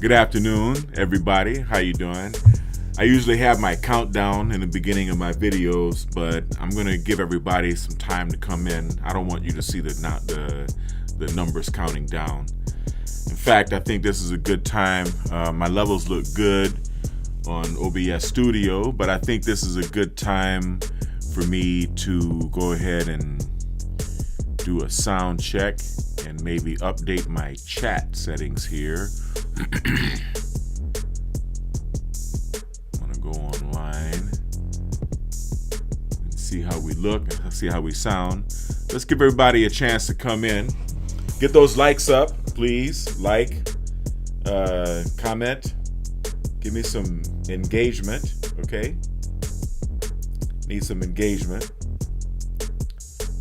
Good afternoon, everybody. How you doing? I usually have my countdown in the beginning of my videos, but I'm going to give everybody some time to come in. I don't want you to see the numbers counting down. In fact, I think this is a good time. My levels look good on OBS Studio, but I think this is a good time for me to go ahead and do a sound check and maybe update my chat settings here. I'm gonna go online and see how we look, see how we sound. Let's give everybody a chance to come in. Get those likes up, please. Like, comment, give me some engagement, okay? Need some engagement.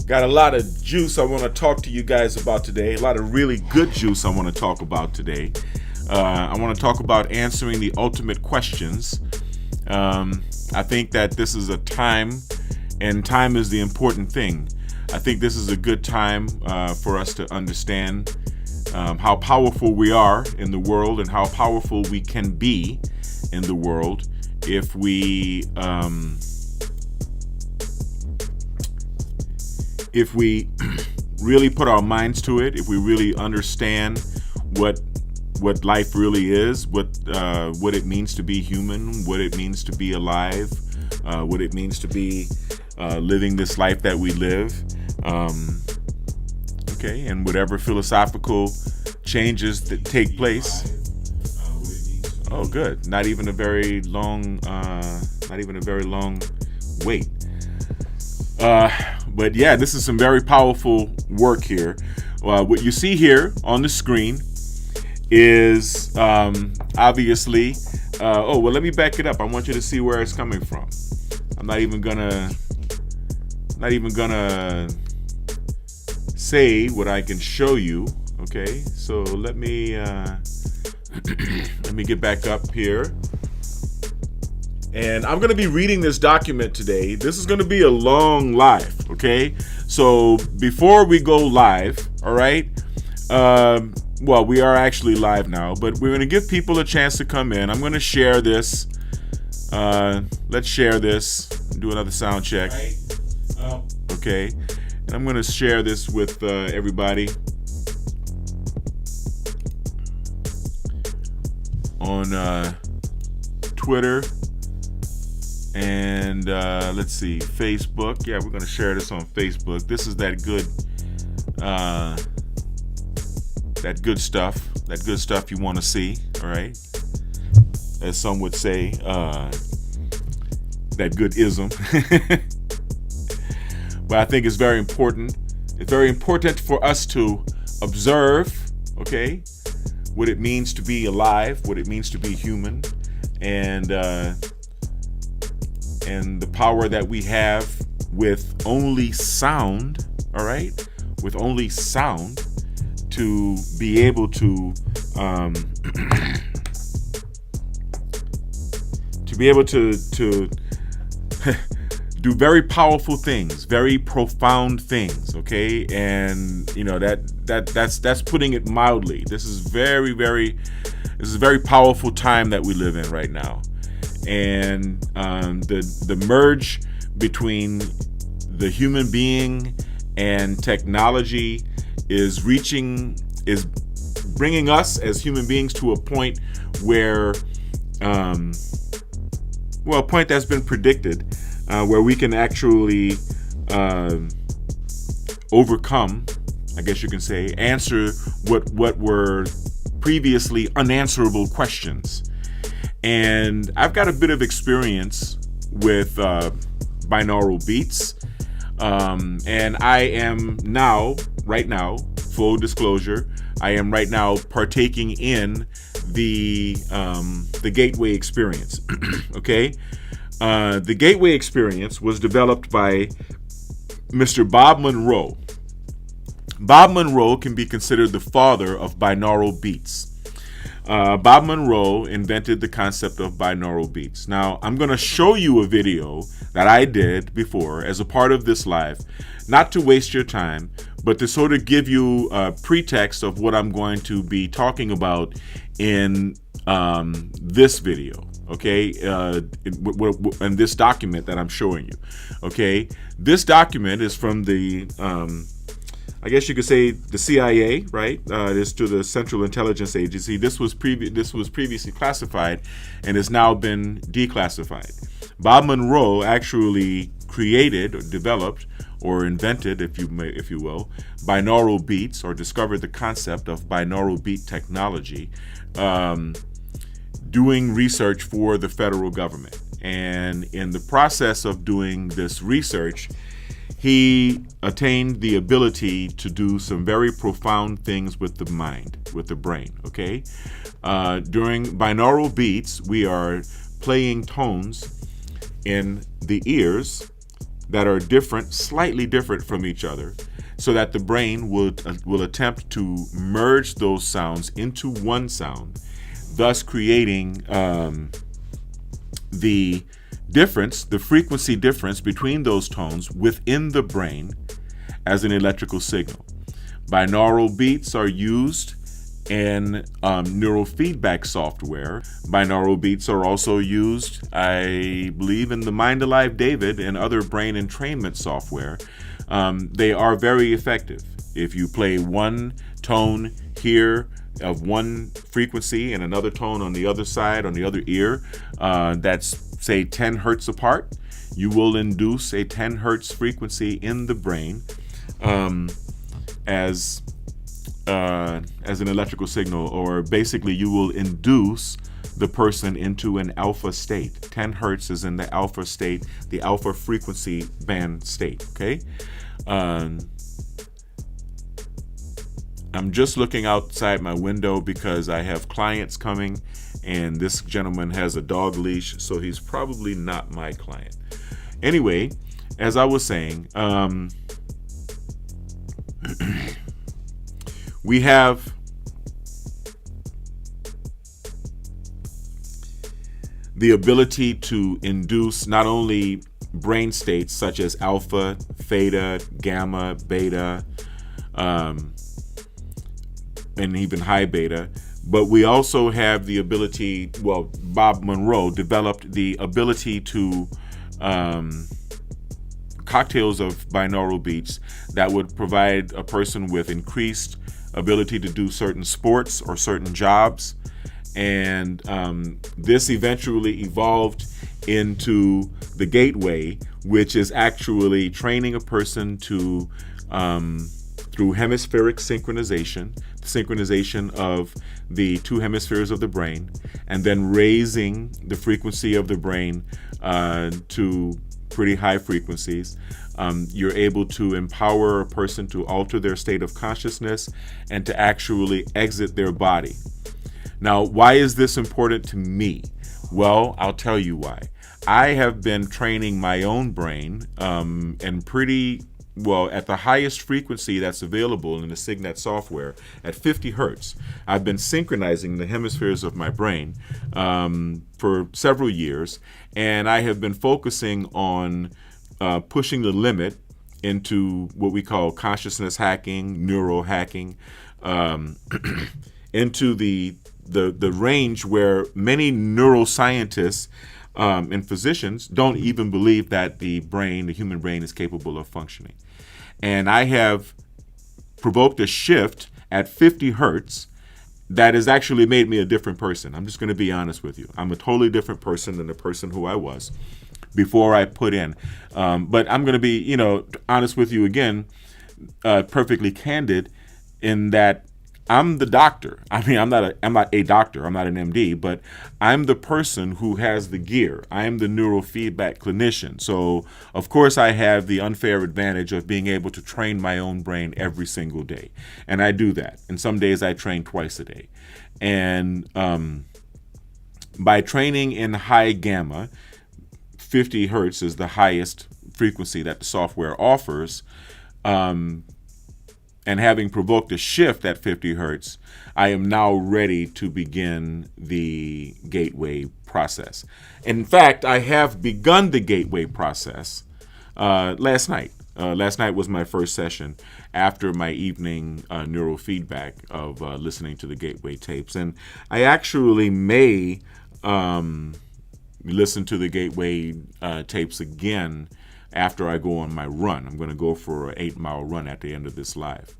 Got a lot of juice I want to talk to you guys about today. A lot of really good juice I want to talk about today. I want to talk about answering the ultimate questions. I think that this is a time, and time is the important thing. I think this is a good time for us to understand how powerful we are in the world and how powerful we can be in the world if we really put our minds to it, if we really understand what life really is, what it means to be human, what it means to be alive, what it means to be living this life that we live, okay, and whatever philosophical changes that take place. Oh, good. Not even a very long wait. But yeah, this is some very powerful work here. What you see here on the screen is obviously, let me back it up. I want you to see where it's coming from. I'm not even gonna say what I can show you. Okay, so let me let me get back up here. And I'm going to be reading this document today. This is going to be a long live, okay? So before we go live, all right, well, we are actually live now, but we're going to give people a chance to come in. I'm going to share this. Let's share this. Do another sound check. Okay. And I'm going to share this with everybody on Twitter. And let's see, Facebook. Yeah, we're going to share this on Facebook. This is that good stuff you want to see, all right? As some would say, that good ism. But I think it's very important. It's very important for us to observe, okay, what it means to be alive, what it means to be human, and the power that we have with only sound, all right? With only sound to be able to do very powerful things, very profound things, okay? And you know that's putting it mildly. This is a very powerful time that we live in right now. And the merge between the human being and technology is bringing us as human beings to a point where, a point that's been predicted, where we can actually overcome, I guess you can say, answer what were previously unanswerable questions. And I've got a bit of experience with binaural beats, and I am right now, full disclosure, I am right now partaking in the Gateway experience. Okay, the Gateway experience was developed by Mr. Bob Monroe. Bob Monroe can be considered the father of binaural beats. Bob Monroe invented the concept of binaural beats. Now, I'm going to show you a video that I did before as a part of this live, not to waste your time, but to sort of give you a pretext of what I'm going to be talking about in this video, okay, and this document that I'm showing you, okay. This document is from the, I guess you could say the CIA, right? It is to the Central Intelligence Agency. This was previously classified, and has now been declassified. Bob Monroe actually created, or developed, or invented, if you will, binaural beats, or discovered the concept of binaural beat technology, doing research for the federal government. And in the process of doing this research, he attained the ability to do some very profound things with the mind, with the brain, okay? During binaural beats, we are playing tones in the ears that are different, slightly different from each other, so that the brain will attempt to merge those sounds into one sound, thus creating the difference, the frequency difference between those tones within the brain as an electrical signal. Binaural beats are used in neurofeedback software. Binaural beats are also used, I believe, in the Mind Alive David and other brain entrainment software. They are very effective. If you play one tone here of one frequency and another tone on the other side, on the other ear, that's say 10 hertz apart, you will induce a 10 hertz frequency in the brain as an electrical signal, or basically you will induce the person into an alpha state. 10 hertz is in the alpha state, the alpha frequency band state, okay? I'm just looking outside my window because I have clients coming, and this gentleman has a dog leash, so he's probably not my client. Anyway, as I was saying, we have the ability to induce not only brain states such as alpha, theta, gamma, beta, and even high beta, but we also have the ability, well, Bob Monroe developed the ability to cocktails of binaural beats that would provide a person with increased ability to do certain sports or certain jobs. And this eventually evolved into the gateway, which is actually training a person to, through hemispheric synchronization of the two hemispheres of the brain, and then raising the frequency of the brain to pretty high frequencies. You're able to empower a person to alter their state of consciousness and to actually exit their body. Now, why is this important to me? Well, I'll tell you why. I have been training my own brain and pretty well at the highest frequency that's available in the Signet software at 50 hertz. I've been synchronizing the hemispheres of my brain for several years, and I have been focusing on pushing the limit into what we call consciousness hacking, neural hacking, into the range where many neuroscientists and physicians don't even believe that the human brain is capable of functioning. And I have provoked a shift at 50 hertz that has actually made me a different person. I'm just going to be honest with you. I'm a totally different person than the person who I was before I put in. But I'm going to be, honest with you again, perfectly candid in that I'm the doctor. I mean, I'm not a doctor. I'm not an MD, but I'm the person who has the gear. I am the neurofeedback clinician. So, of course, I have the unfair advantage of being able to train my own brain every single day. And I do that. And some days I train twice a day. And by training in high gamma, 50 hertz is the highest frequency that the software offers. And having provoked a shift at 50 hertz, I am now ready to begin the gateway process. In fact, I have begun the gateway process last night. Last night was my first session after my evening neurofeedback of listening to the Gateway tapes. And I actually may listen to the Gateway tapes again after I go on my run. I'm going to go for an 8-mile run at the end of this live.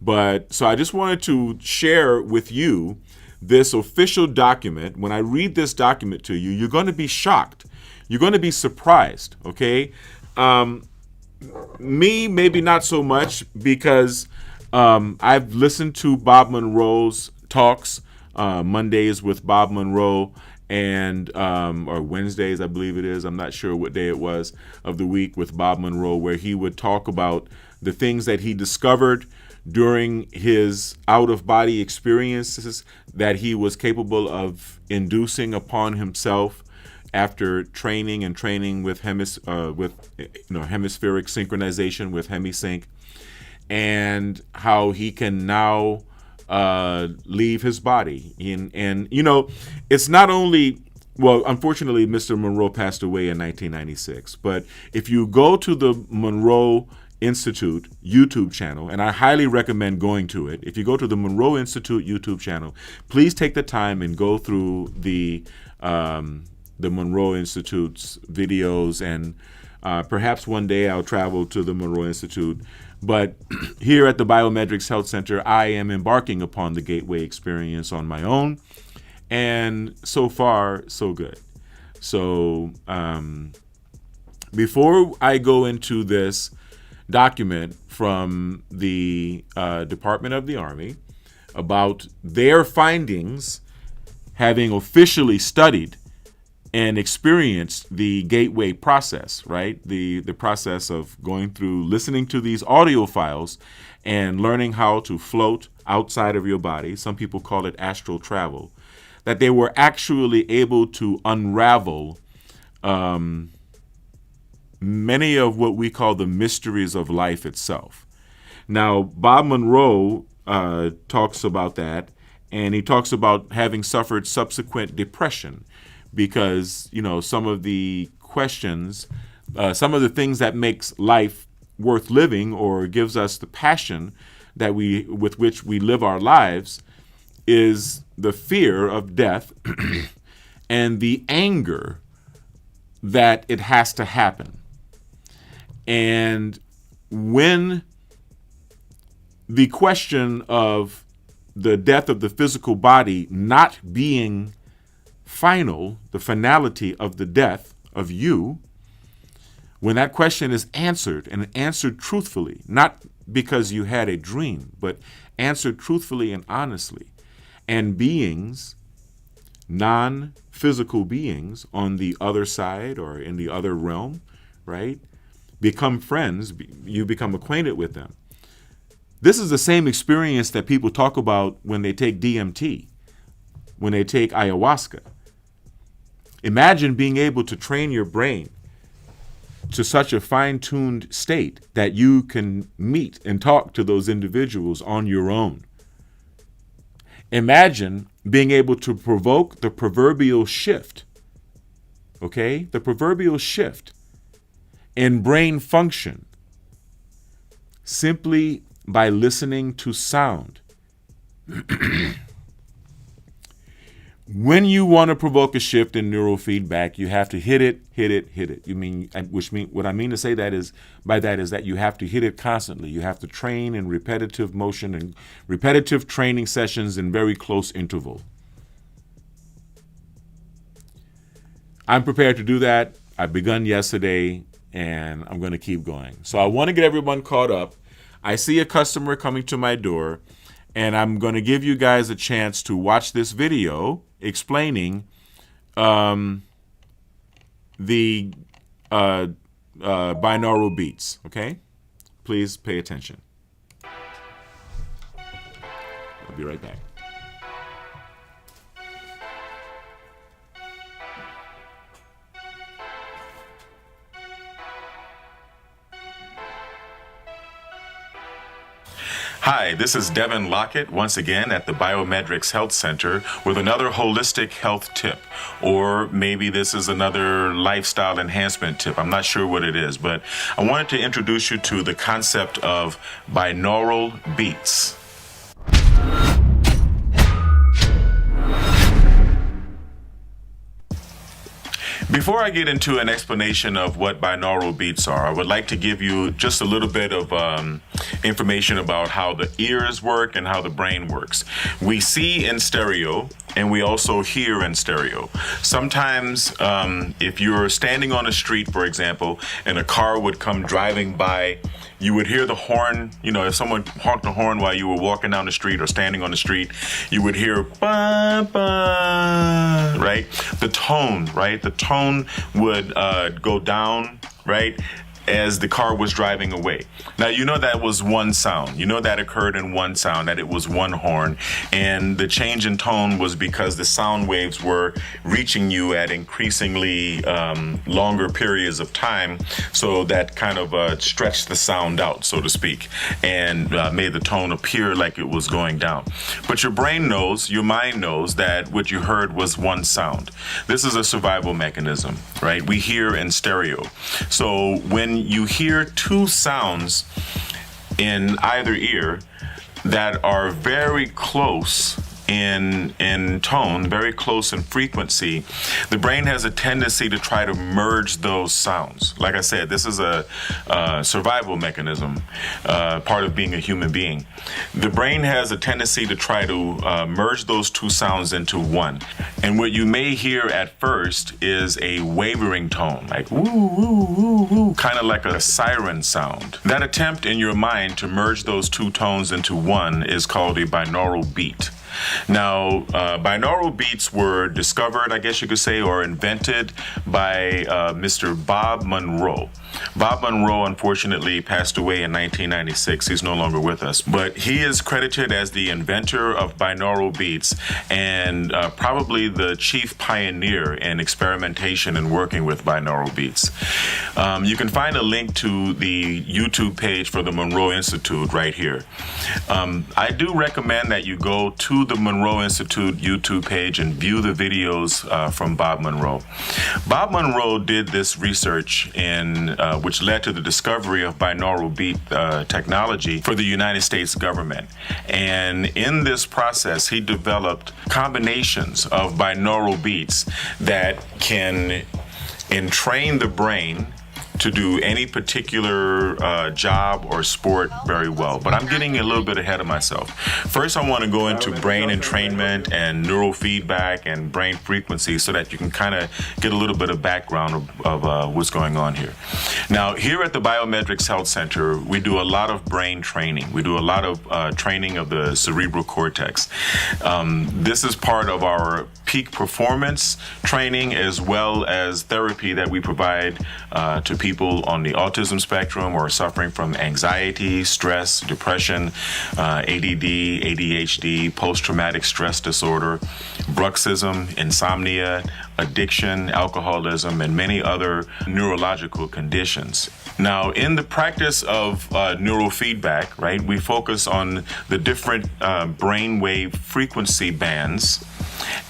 But so I just wanted to share with you this official document. When I read this document to you, you're going to be shocked. You're going to be surprised, okay? Me, maybe not so much, because I've listened to Bob Monroe's talks, Mondays with Bob Monroe, and or Wednesdays, I believe it is. I'm not sure what day it was of the week with Bob Monroe, where he would talk about the things that he discovered during his out-of-body experiences that he was capable of inducing upon himself after training with hemispheric synchronization with HemiSync, and how he can now leave his body. And it's not only, well, unfortunately, Mr. Monroe passed away in 1996, but if you go to the Monroe Institute YouTube channel, and I highly recommend going to it. If you go to the Monroe Institute YouTube channel, please take the time and go through the Monroe Institute's videos, and perhaps one day I'll travel to the Monroe Institute. But here at the BiomedRx Health Center, I am embarking upon the Gateway experience on my own, and so far, so good. So before I go into this document from the Department of the Army about their findings, having officially studied and experienced the Gateway process, right? The process of going through, listening to these audio files and learning how to float outside of your body. Some people call it astral travel. That they were actually able to unravel many of what we call the mysteries of life itself. Now, Bob Monroe talks about that, and he talks about having suffered subsequent depression because, some of the questions, some of the things that makes life worth living or gives us the passion that with which we live our lives is the fear of death and the anger that it has to happen. And when the question of the death of the physical body not being final, the finality of the death of you, when that question is answered, and answered truthfully, not because you had a dream, but answered truthfully and honestly, and beings, non-physical beings on the other side or in the other realm, right, become friends, you become acquainted with them. This is the same experience that people talk about when they take DMT, when they take ayahuasca. Imagine being able to train your brain to such a fine-tuned state that you can meet and talk to those individuals on your own. Imagine being able to provoke the proverbial shift, okay? The proverbial shift in brain function simply by listening to sound. When you want to provoke a shift in neurofeedback, you have to hit it. What I mean to say that is that you have to hit it constantly. You have to train in repetitive motion and repetitive training sessions in very close interval. I'm prepared to do that. I've begun yesterday, and I'm going to keep going. So I want to get everyone caught up. I see a customer coming to my door, and I'm going to give you guys a chance to watch this video explaining the binaural beats, okay? Please pay attention. I'll be right back. Hi, this is Devin Lockett once again at the BiomedRx Health Center with another holistic health tip. Or maybe this is another lifestyle enhancement tip. I'm not sure what it is, but I wanted to introduce you to the concept of binaural beats. Before I get into an explanation of what binaural beats are, I would like to give you just a little bit of information about how the ears work and how the brain works. We see in stereo and we also hear in stereo. Sometimes if you're standing on a street, for example, and a car would come driving by, you would hear the horn. You know, if someone honked the horn while you were walking down the street or standing on the street, you would hear ba ba, right? The tone, right? The tone would go down, right, as the car was driving away. Now, you know that was one sound. You know that occurred in one sound, that it was one horn. And the change in tone was because the sound waves were reaching you at increasingly longer periods of time. So that kind of stretched the sound out, so to speak, and made the tone appear like it was going down. But your brain knows, your mind knows that what you heard was one sound. This is a survival mechanism, right? We hear in stereo. So when you hear two sounds in either ear that are very close in tone, very close in frequency, the brain has a tendency to try to merge those sounds. Like I said, this is a survival mechanism, part of being a human being. The brain has a tendency to try to merge those two sounds into one. And what you may hear at first is a wavering tone, like woo, woo, woo, woo, kind of like a siren sound. That attempt in your mind to merge those two tones into one is called a binaural beat. Now, binaural beats were discovered, I guess you could say, or invented by Mr. Bob Monroe. Bob Monroe, unfortunately, passed away in 1996. He's no longer with us. But he is credited as the inventor of binaural beats and probably the chief pioneer in experimentation and working with binaural beats. You can find a link to the YouTube page for the Monroe Institute right here. I do recommend that you go to the Monroe Institute YouTube page and view the videos from Bob Monroe. Bob Monroe did this research which led to the discovery of binaural beat technology for the United States government. And in this process, he developed combinations of binaural beats that can entrain the brain to do any particular job or sport very well. But I'm getting a little bit ahead of myself. First, I want to go into brain entrainment and neurofeedback and brain frequency so that you can kind of get a little bit of background of what's going on here. Now, here at the BiomedRx Health Center, we do a lot of brain training. We do a lot of training of the cerebral cortex. This is part of our peak performance training as well as therapy that we provide to people on the autism spectrum or suffering from anxiety, stress, depression, ADD, ADHD, post-traumatic stress disorder, bruxism, insomnia, addiction, alcoholism, and many other neurological conditions. Now, in the practice of neurofeedback, right, we focus on the different brainwave frequency bands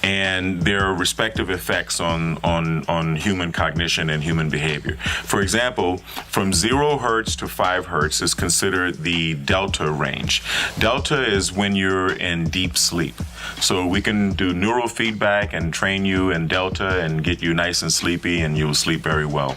and their respective effects on human cognition and human behavior. For example, from 0 hertz to 5 hertz is considered the delta range. Delta is when you're in deep sleep. So we can do neurofeedback and train you in delta and get you nice and sleepy, and you'll sleep very well.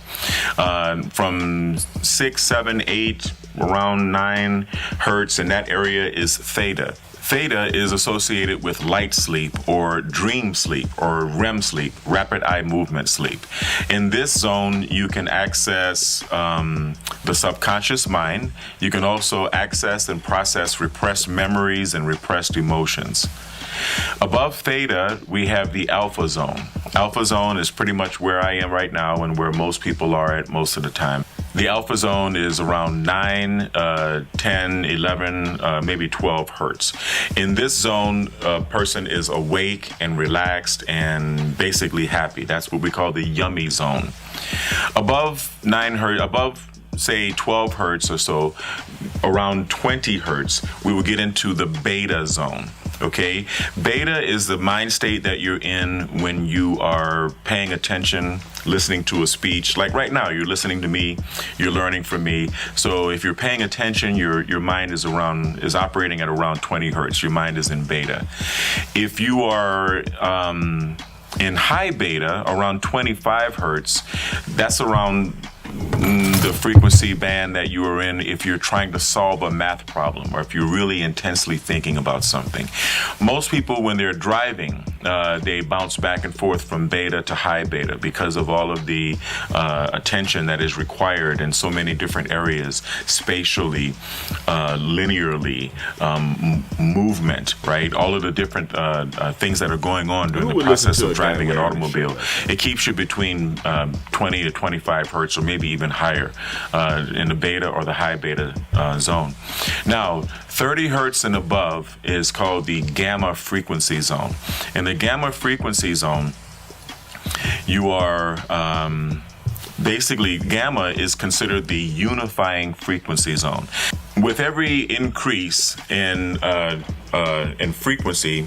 From 6, 7, 8, around 9 hertz in that area is theta. Theta is associated with light sleep or dream sleep or REM sleep, rapid eye movement sleep. In this zone, you can access the subconscious mind. You can also access and process repressed memories and repressed emotions. Above theta, we have the alpha zone. Alpha zone is pretty much where I am right now and where most people are at most of the time. The alpha zone is around 9, 10, 11, maybe 12 hertz. In this zone, a person is awake and relaxed and basically happy. That's what we call the yummy zone. Above say 12 hertz or so, around 20 hertz, we will get into the beta zone. Okay, beta is the mind state that you're in when you are paying attention, listening to a speech. Like right now, you're listening to me, you're learning from me. So if you're paying attention, your mind is operating at around 20 hertz. Your mind is in beta. If you are in high beta, around 25 hertz, that's around the frequency band that you are in if you're trying to solve a math problem or if you're really intensely thinking about something. Most people, when they're driving, they bounce back and forth from beta to high beta because of all of the attention that is required in so many different areas, spatially, linearly, movement, right? All of the different things that are going on during the process of driving an automobile. It keeps you between 20 to 25 hertz or maybe even higher in the beta or the high beta zone. Now, 30 hertz and above is called the gamma frequency zone. In the gamma frequency zone, you are basically, gamma is considered the unifying frequency zone. With every increase in frequency,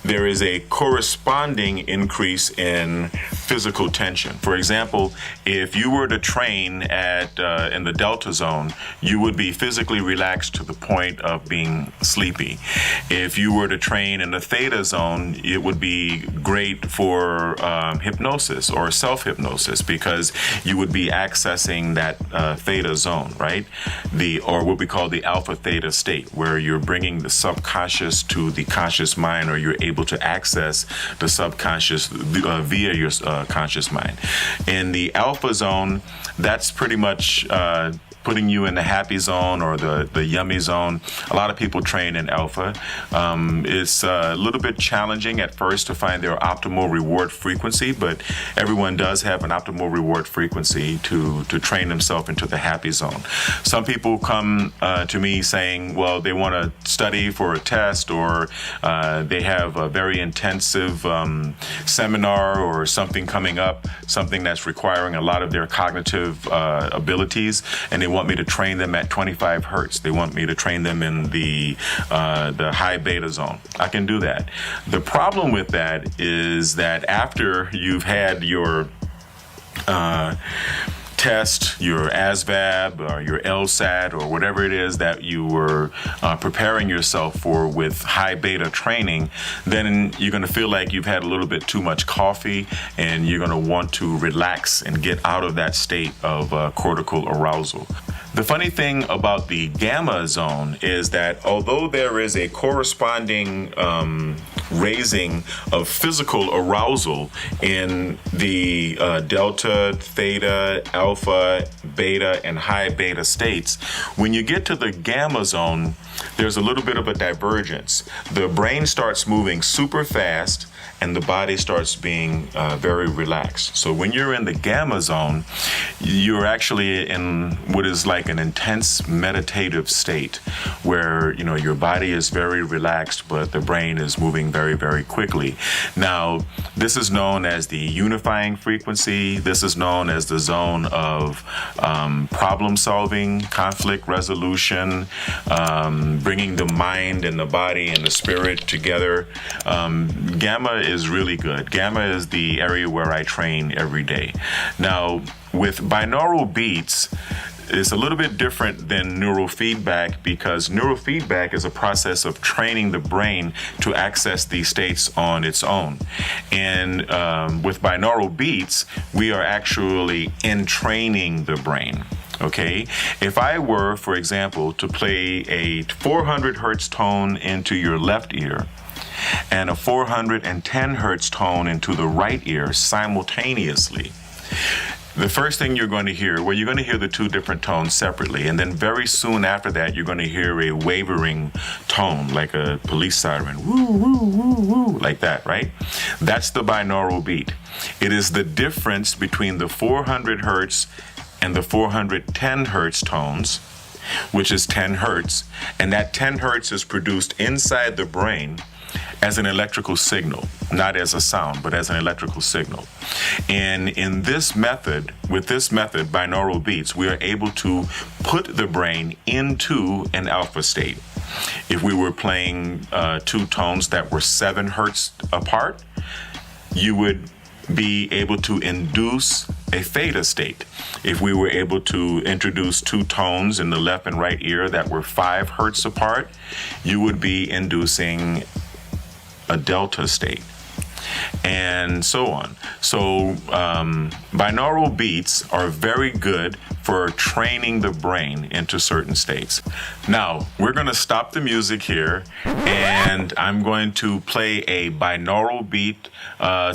there is a corresponding increase in physical tension. For example, if you were to train in the delta zone, you would be physically relaxed to the point of being sleepy. If you were to train in the theta zone, it would be great for hypnosis or self-hypnosis because you would be accessing that theta zone, right? Or what we call the alpha theta state, where you're bringing the subconscious to the conscious mind, or you're able to access the subconscious via your conscious mind. In the alpha zone, that's pretty much putting you in the happy zone or the yummy zone. A lot of people train in alpha. It's a little bit challenging at first to find their optimal reward frequency, but everyone does have an optimal reward frequency to train themselves into the happy zone. Some people come to me saying, well, they want to study for a test, or they have a very intensive seminar or something coming up, something that's requiring a lot of their cognitive abilities, and they want me to train them at 25 hertz. They want me to train them in the high beta zone. I can do that. The problem with that is that after you've had your test, your ASVAB or your LSAT or whatever it is that you were preparing yourself for with high beta training, then you're going to feel like you've had a little bit too much coffee and you're going to want to relax and get out of that state of cortical arousal. The funny thing about the gamma zone is that although there is a corresponding raising of physical arousal in the delta, theta, alpha, beta, and high beta states, when you get to the gamma zone, there's a little bit of a divergence. The brain starts moving super fast and the body starts being very relaxed. So when you're in the gamma zone, you're actually in what is like an intense meditative state where, you know, your body is very relaxed, but the brain is moving very, very quickly. Now, this is known as the unifying frequency. This is known as the zone of problem solving, conflict resolution, bringing the mind and the body and the spirit together. Gamma is really good. Gamma is the area where I train every day. Now, with binaural beats, it's a little bit different than neurofeedback, because neurofeedback is a process of training the brain to access these states on its own. And with binaural beats, we are actually entraining the brain. Okay, if I were, for example, to play a 400 hertz tone into your left ear and a 410 hertz tone into the right ear simultaneously, the first thing you're going to hear, well, you're going to hear the two different tones separately, and then very soon after that, you're going to hear a wavering tone, like a police siren, woo, woo, woo, woo, like that, right? That's the binaural beat. It is the difference between the 400 hertz and the 410 hertz tones, which is 10 hertz, and that 10 hertz is produced inside the brain as an electrical signal, not as a sound, but as an electrical signal. And in this method, with this method, binaural beats, we are able to put the brain into an alpha state. If we were playing two tones that were 7 hertz apart, you would be able to induce a theta state. If we were able to introduce two tones in the left and right ear that were 5 hertz apart, you would be inducing a delta state, and so on. So binaural beats are very good for training the brain into certain states. Now, we're going to stop the music here, and I'm going to play a binaural beat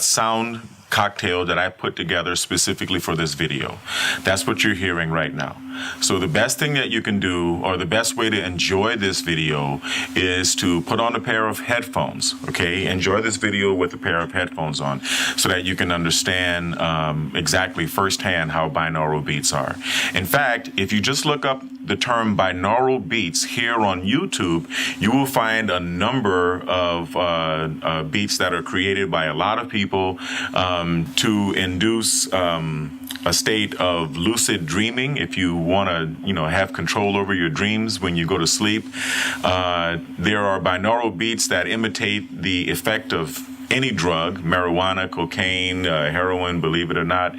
sound cocktail that I put together specifically for this video. That's what you're hearing right now. So the best thing that you can do, or the best way to enjoy this video, is to put on a pair of headphones, okay? Enjoy this video with a pair of headphones on so that you can understand exactly firsthand how binaural beats are. In fact, if you just look up the term binaural beats here on YouTube, you will find a number of beats that are created by a lot of people to induce a state of lucid dreaming. If you want to, have control over your dreams when you go to sleep, there are binaural beats that imitate the effect of any drug, marijuana, cocaine, heroin, believe it or not.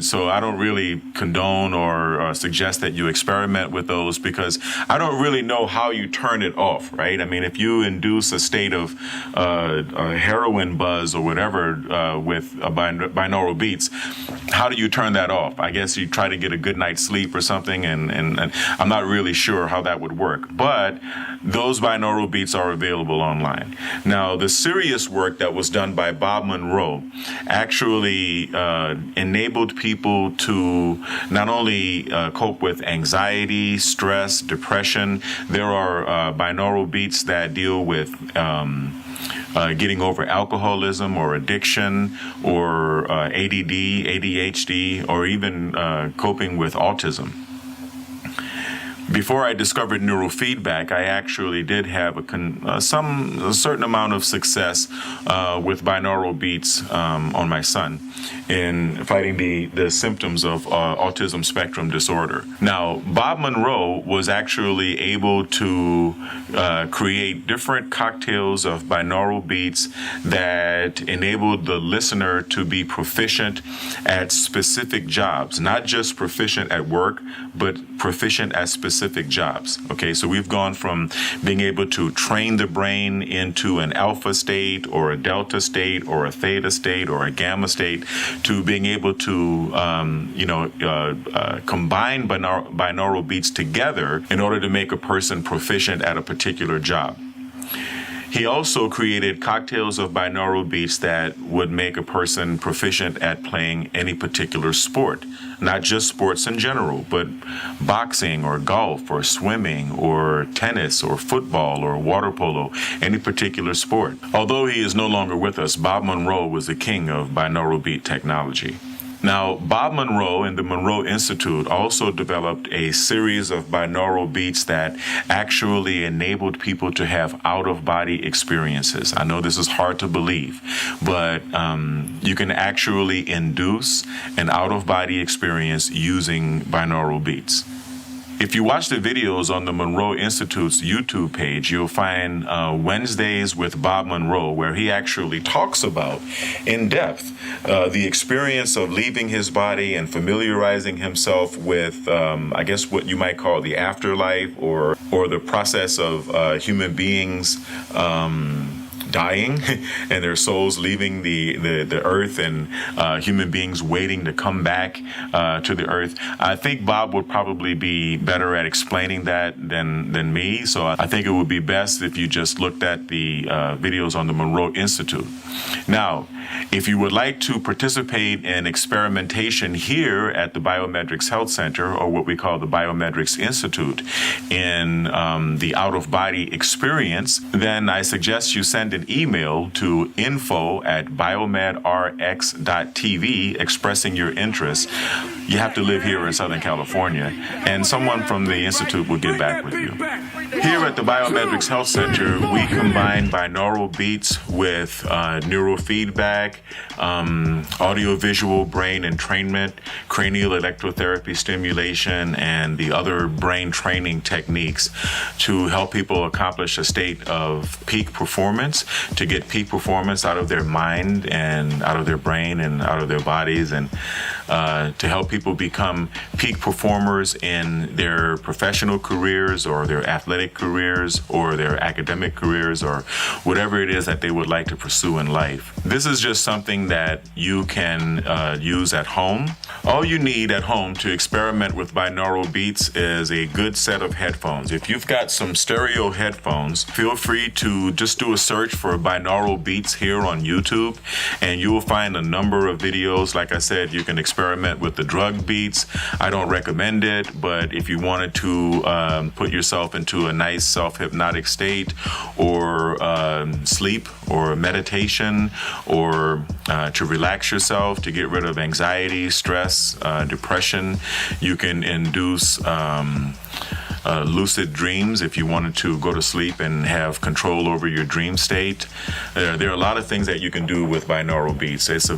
So I don't really condone or suggest that you experiment with those, because I don't really know how you turn it off, right? I mean, if you induce a state of a heroin buzz or whatever with binaural beats, how do you turn that off? I guess you try to get a good night's sleep or something, and I'm not really sure how that would work. But those binaural beats are available online. Now, the serious work that was done by Bob Monroe actually enabled people to not only cope with anxiety, stress, depression. There are binaural beats that deal with getting over alcoholism or addiction or ADD, ADHD, or even coping with autism. Before I discovered neurofeedback, I actually did have a certain amount of success with binaural beats on my son in fighting the symptoms of autism spectrum disorder. Now, Bob Monroe was actually able to create different cocktails of binaural beats that enabled the listener to be proficient at specific jobs, not just proficient at work, but proficient at specific jobs. Okay, so we've gone from being able to train the brain into an alpha state or a delta state or a theta state or a gamma state to being able to combine binaural beats together in order to make a person proficient at a particular job. He also created cocktails of binaural beats that would make a person proficient at playing any particular sport, not just sports in general, but boxing or golf or swimming or tennis or football or water polo, any particular sport. Although he is no longer with us, Bob Monroe was the king of binaural beat technology. Now, Bob Monroe and the Monroe Institute also developed a series of binaural beats that actually enabled people to have out-of-body experiences. I know this is hard to believe, but you can actually induce an out-of-body experience using binaural beats. If you watch the videos on the Monroe Institute's YouTube page, you'll find Wednesdays with Bob Monroe, where he actually talks about, in depth, the experience of leaving his body and familiarizing himself with, I guess, what you might call the afterlife, or the process of human beings dying and their souls leaving the earth, and human beings waiting to come back to the earth. I think Bob would probably be better at explaining that than me, so I think it would be best if you just looked at the videos on the Monroe Institute. Now, If you would like to participate in experimentation here at the BiomedRx Health Center, or what we call the BiomedRx Institute, in the out-of-body experience, then I suggest you send an email to info@biomedrx.tv expressing your interest. You have to live here in Southern California, and someone from the Institute will get back with you. Here at the BiomedRx Health Center, we combine binaural beats with neurofeedback, audio-visual brain entrainment, cranial electrotherapy stimulation, and the other brain training techniques to help people accomplish a state of peak performance, to get peak performance out of their mind and out of their brain and out of their bodies, and to help people become peak performers in their professional careers or their athletic careers or their academic careers or whatever it is that they would like to pursue in life. This is just something that you can use at home. All you need at home to experiment with binaural beats is a good set of headphones. If you've got some stereo headphones, feel free to just do a search for binaural beats here on YouTube, and you will find a number of videos. Like I said, you can experiment with the drug beats. I don't recommend it, but if you wanted to put yourself into a nice self-hypnotic state, or sleep, or meditation, or to relax yourself, to get rid of anxiety, stress, depression, you can induce lucid dreams if you wanted to go to sleep and have control over your dream state. There are a lot of things that you can do with binaural beats. It's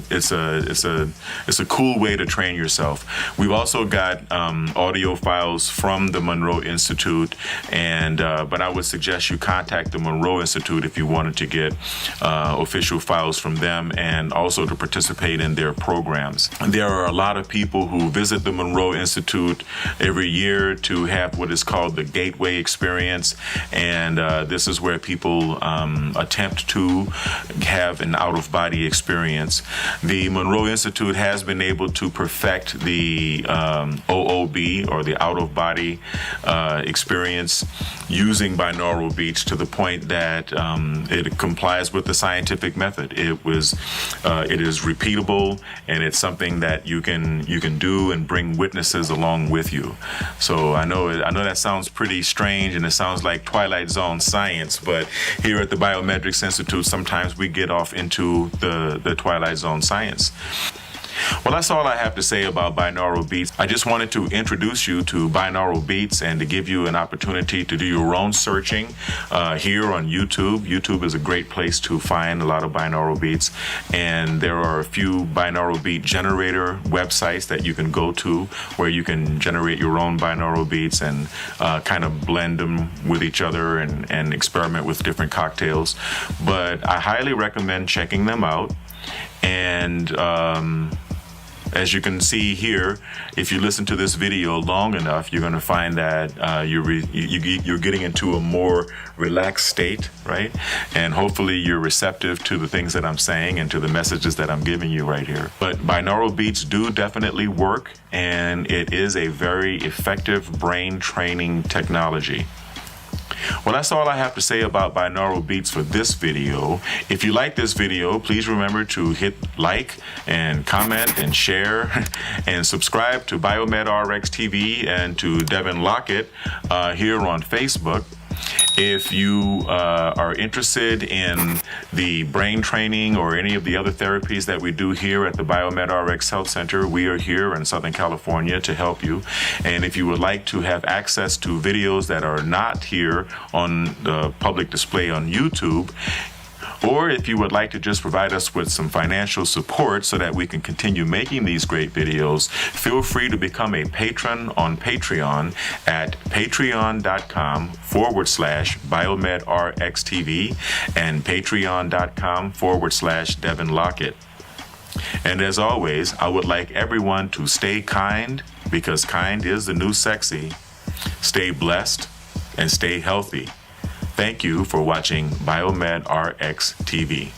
a cool way to train yourself. We've also got audio files from the Monroe Institute, and but I would suggest you contact the Monroe Institute if you wanted to get official files from them and also to participate in their programs. There are a lot of people who visit the Monroe Institute every year to have what is called the Gateway Experience, and this is where people attempt to have an out-of-body experience. The Monroe Institute has been able to perfect the OOB, or the out-of-body experience, using binaural beats to the point that it complies with the scientific method. It is repeatable, and it's something that you can do and bring witnesses along with you. So I know that sounds pretty strange, and it sounds like Twilight Zone science, but here at the BiomedRx Institute, sometimes we get off into the Twilight Zone science. Well, that's all I have to say about binaural beats. I just wanted to introduce you to binaural beats and to give you an opportunity to do your own searching here on YouTube. YouTube is a great place to find a lot of binaural beats, and there are a few binaural beat generator websites that you can go to where you can generate your own binaural beats and kind of blend them with each other and experiment with different cocktails. But I highly recommend checking them out. And as you can see here, if you listen to this video long enough, you're going to find that you're getting into a more relaxed state, right? And hopefully you're receptive to the things that I'm saying and to the messages that I'm giving you right here. But binaural beats do definitely work, and it is a very effective brain training technology. Well, that's all I have to say about binaural beats for this video. If you like this video, please remember to hit like and comment and share and subscribe to BiomedRx TV and to Devin Lockett here on Facebook. If you are interested in the brain training or any of the other therapies that we do here at the BiomedRx Health Center, we are here in Southern California to help you. And if you would like to have access to videos that are not here on the public display on YouTube, or if you would like to just provide us with some financial support so that we can continue making these great videos, feel free to become a patron on Patreon at patreon.com/BiomedRxTV and patreon.com/Devin Lockett. And as always, I would like everyone to stay kind, because kind is the new sexy. Stay blessed and stay healthy. Thank you for watching BiomedRx TV.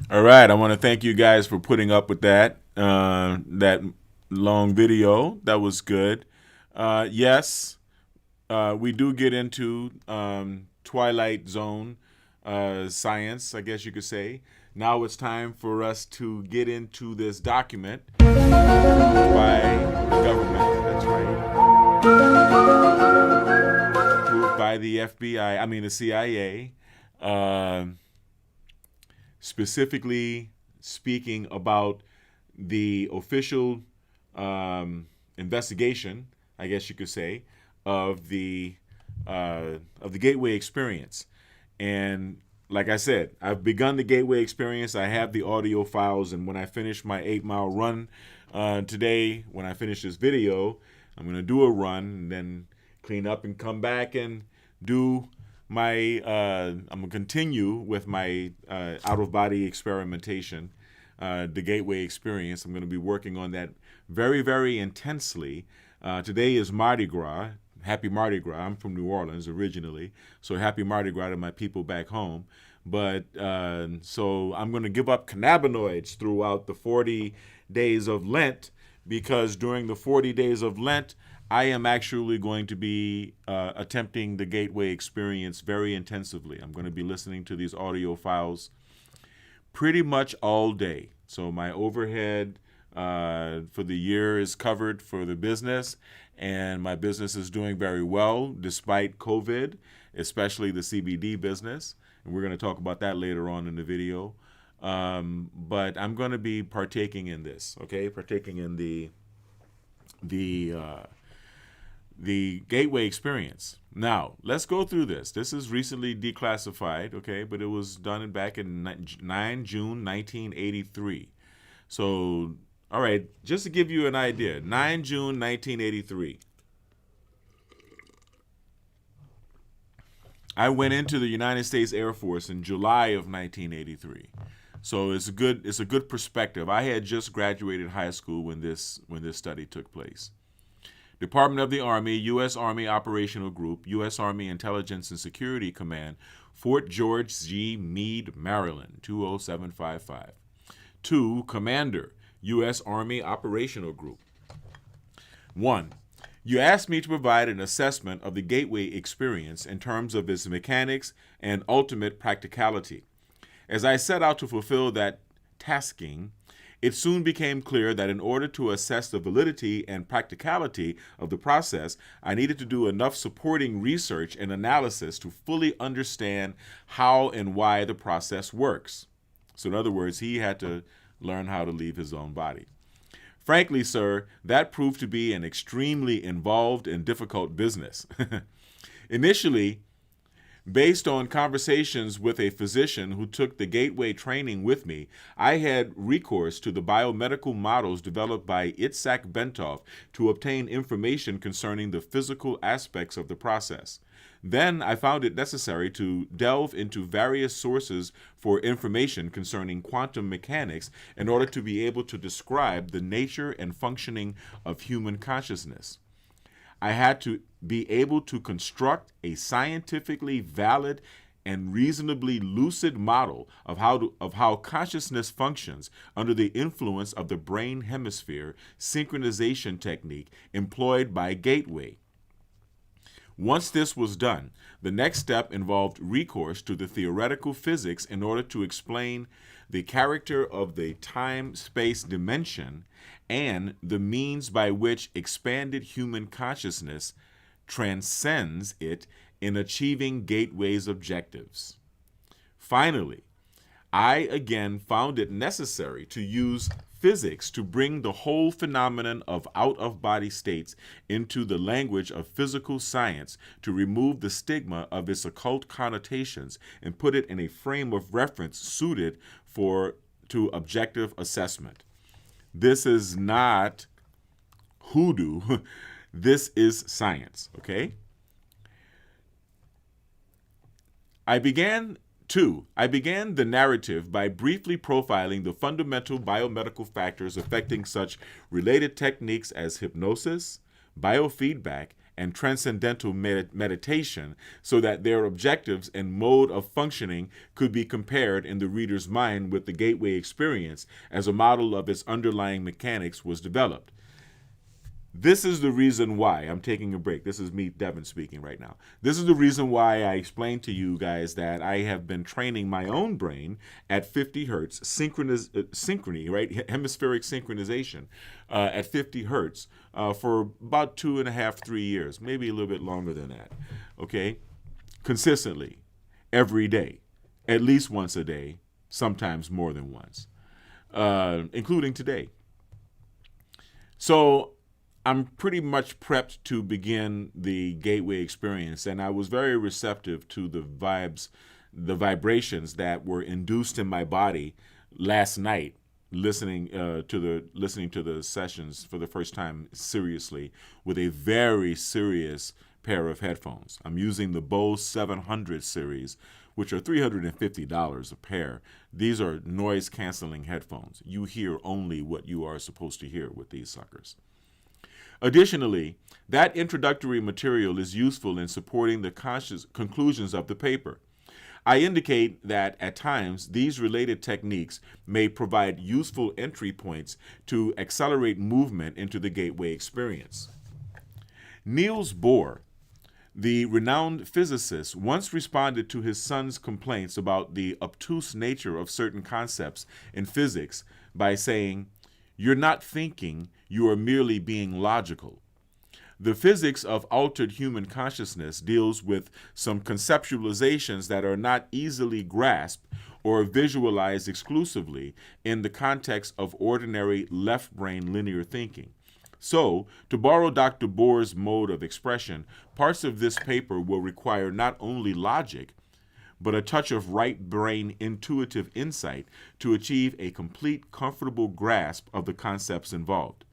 All right, I want to thank you guys for putting up with that long video. That was good. Yes, we do get into Twilight Zone science, I guess you could say. Now it's time for us to get into this document approved by the government. That's right. Approved by the FBI, the CIA. Specifically speaking about the official investigation, I guess you could say, of the Gateway Experience. And like I said, I've begun the Gateway Experience. I have the audio files, and when I finish my 8-mile run today, when I finish this video, I'm going to do a run and then clean up and come back and do my I'm going to continue with my out-of-body experimentation, the Gateway Experience. I'm going to be working on that very, very intensely. Today is Mardi Gras. Happy Mardi Gras. I'm from New Orleans originally, so happy Mardi Gras to my people back home. But so I'm going to give up cannabinoids throughout the 40 days of Lent, because during the 40 days of Lent, I am actually going to be attempting the Gateway Experience very intensively. I'm going to be listening to these audio files pretty much all day. So my overhead for the year is covered for the business, and my business is doing very well despite COVID, especially the CBD business. And we're going to talk about that later on in the video. But I'm going to be partaking in this, okay? Partaking in the Gateway Experience. Now, let's go through this. This is recently declassified, okay, but it was done back in 9 June 1983. So, all right, just to give you an idea, 9 June 1983. I went into the United States Air Force in July of 1983. So it's a good perspective. I had just graduated high school when this study took place. Department of the Army, U.S. Army Operational Group, U.S. Army Intelligence and Security Command, Fort George G. Meade, Maryland, 20755. 2. Commander, U.S. Army Operational Group. 1. You asked me to provide an assessment of the Gateway Experience in terms of its mechanics and ultimate practicality. As I set out to fulfill that tasking, it soon became clear that in order to assess the validity and practicality of the process, I needed to do enough supporting research and analysis to fully understand how and why the process works. So in other words, he had to learn how to leave his own body. Frankly, sir, that proved to be an extremely involved and difficult business. Initially, based on conversations with a physician who took the Gateway training with me, I had recourse to the biomedical models developed by Itzhak Bentov to obtain information concerning the physical aspects of the process. Then I found it necessary to delve into various sources for information concerning quantum mechanics in order to be able to describe the nature and functioning of human consciousness. I had to be able to construct a scientifically valid and reasonably lucid model of how consciousness functions under the influence of the brain hemisphere synchronization technique employed by Gateway. Once this was done, the next step involved recourse to the theoretical physics in order to explain the character of the time-space dimension and the means by which expanded human consciousness transcends it in achieving Gateway's objectives. Finally, I again found it necessary to use physics to bring the whole phenomenon of out-of-body states into the language of physical science to remove the stigma of its occult connotations and put it in a frame of reference suited to objective assessment. This is not hoodoo. This is science, okay? I began the narrative by briefly profiling the fundamental biomedical factors affecting such related techniques as hypnosis, biofeedback, and transcendental meditation so that their objectives and mode of functioning could be compared in the reader's mind with the gateway experience as a model of its underlying mechanics was developed. This is the reason why I'm taking a break. This is me, Devin, speaking right now. This is the reason why I explained to you guys that I have been training my own brain at 50 hertz, synchrony, right? Hemispheric synchronization at 50 hertz for about 2.5, 3 years, maybe a little bit longer than that, okay? Consistently, every day, at least once a day, sometimes more than once, including today. So I'm pretty much prepped to begin the gateway experience, and I was very receptive to the vibrations that were induced in my body last night, listening to the sessions for the first time seriously with a very serious pair of headphones. I'm using the Bose 700 series, which are $350 a pair. These are noise canceling headphones. You hear only what you are supposed to hear with these suckers. Additionally, that introductory material is useful in supporting the conclusions of the paper. I indicate that at times these related techniques may provide useful entry points to accelerate movement into the gateway experience. Niels Bohr, the renowned physicist, once responded to his son's complaints about the obtuse nature of certain concepts in physics by saying, "You're not thinking, you are merely being logical." The physics of altered human consciousness deals with some conceptualizations that are not easily grasped or visualized exclusively in the context of ordinary left-brain linear thinking. So, to borrow Dr. Bohr's mode of expression, parts of this paper will require not only logic, but a touch of right brain intuitive insight to achieve a complete, comfortable grasp of the concepts involved.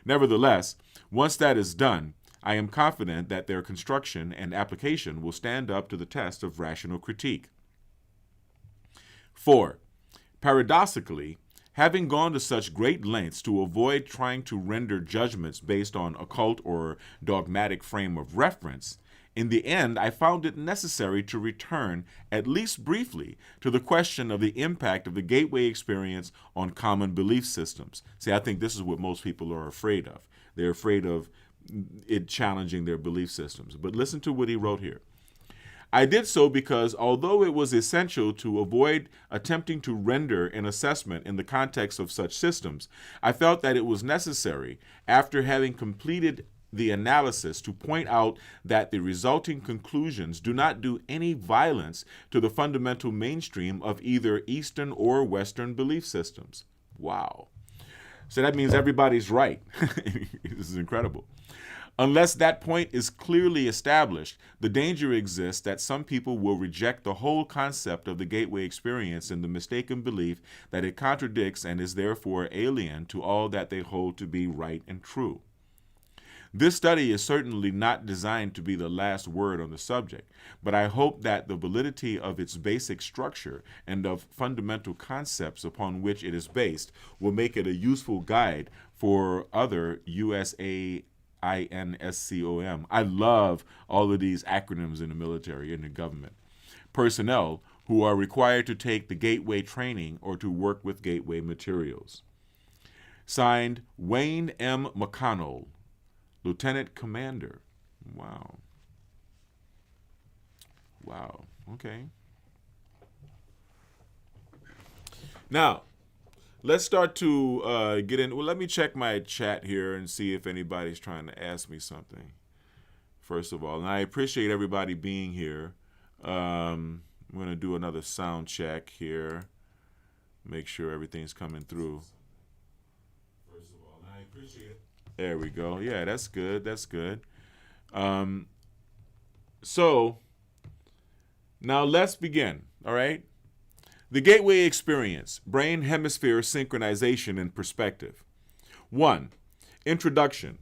Nevertheless, once that is done, I am confident that their construction and application will stand up to the test of rational critique. 4. Paradoxically, having gone to such great lengths to avoid trying to render judgments based on occult or dogmatic frame of reference, in the end, I found it necessary to return, at least briefly, to the question of the impact of the gateway experience on common belief systems. See, I think this is what most people are afraid of. They're afraid of it challenging their belief systems. But listen to what he wrote here. I did so because although it was essential to avoid attempting to render an assessment in the context of such systems, I felt that it was necessary, after having completed the analysis, to point out that the resulting conclusions do not do any violence to the fundamental mainstream of either Eastern or Western belief systems. Wow. So that means everybody's right. This is incredible. Unless that point is clearly established, the danger exists that some people will reject the whole concept of the gateway experience in the mistaken belief that it contradicts and is therefore alien to all that they hold to be right and true. This study is certainly not designed to be the last word on the subject, but I hope that the validity of its basic structure and of fundamental concepts upon which it is based will make it a useful guide for other USAINSCOM. I love all of these acronyms in the military and the government. Personnel who are required to take the gateway training or to work with gateway materials. Signed, Wayne M. McConnell, Lieutenant Commander. Wow. Wow. Okay. Now, let's start to get in. Well, let me check my chat here and see if anybody's trying to ask me something, first of all. And I appreciate everybody being here. I'm going to do another sound check here. Make sure everything's coming through. First of all, and I appreciate it. There we go. Yeah, that's good. That's good. So now let's begin. All right. The gateway experience, brain hemisphere synchronization and perspective. 1. Introduction.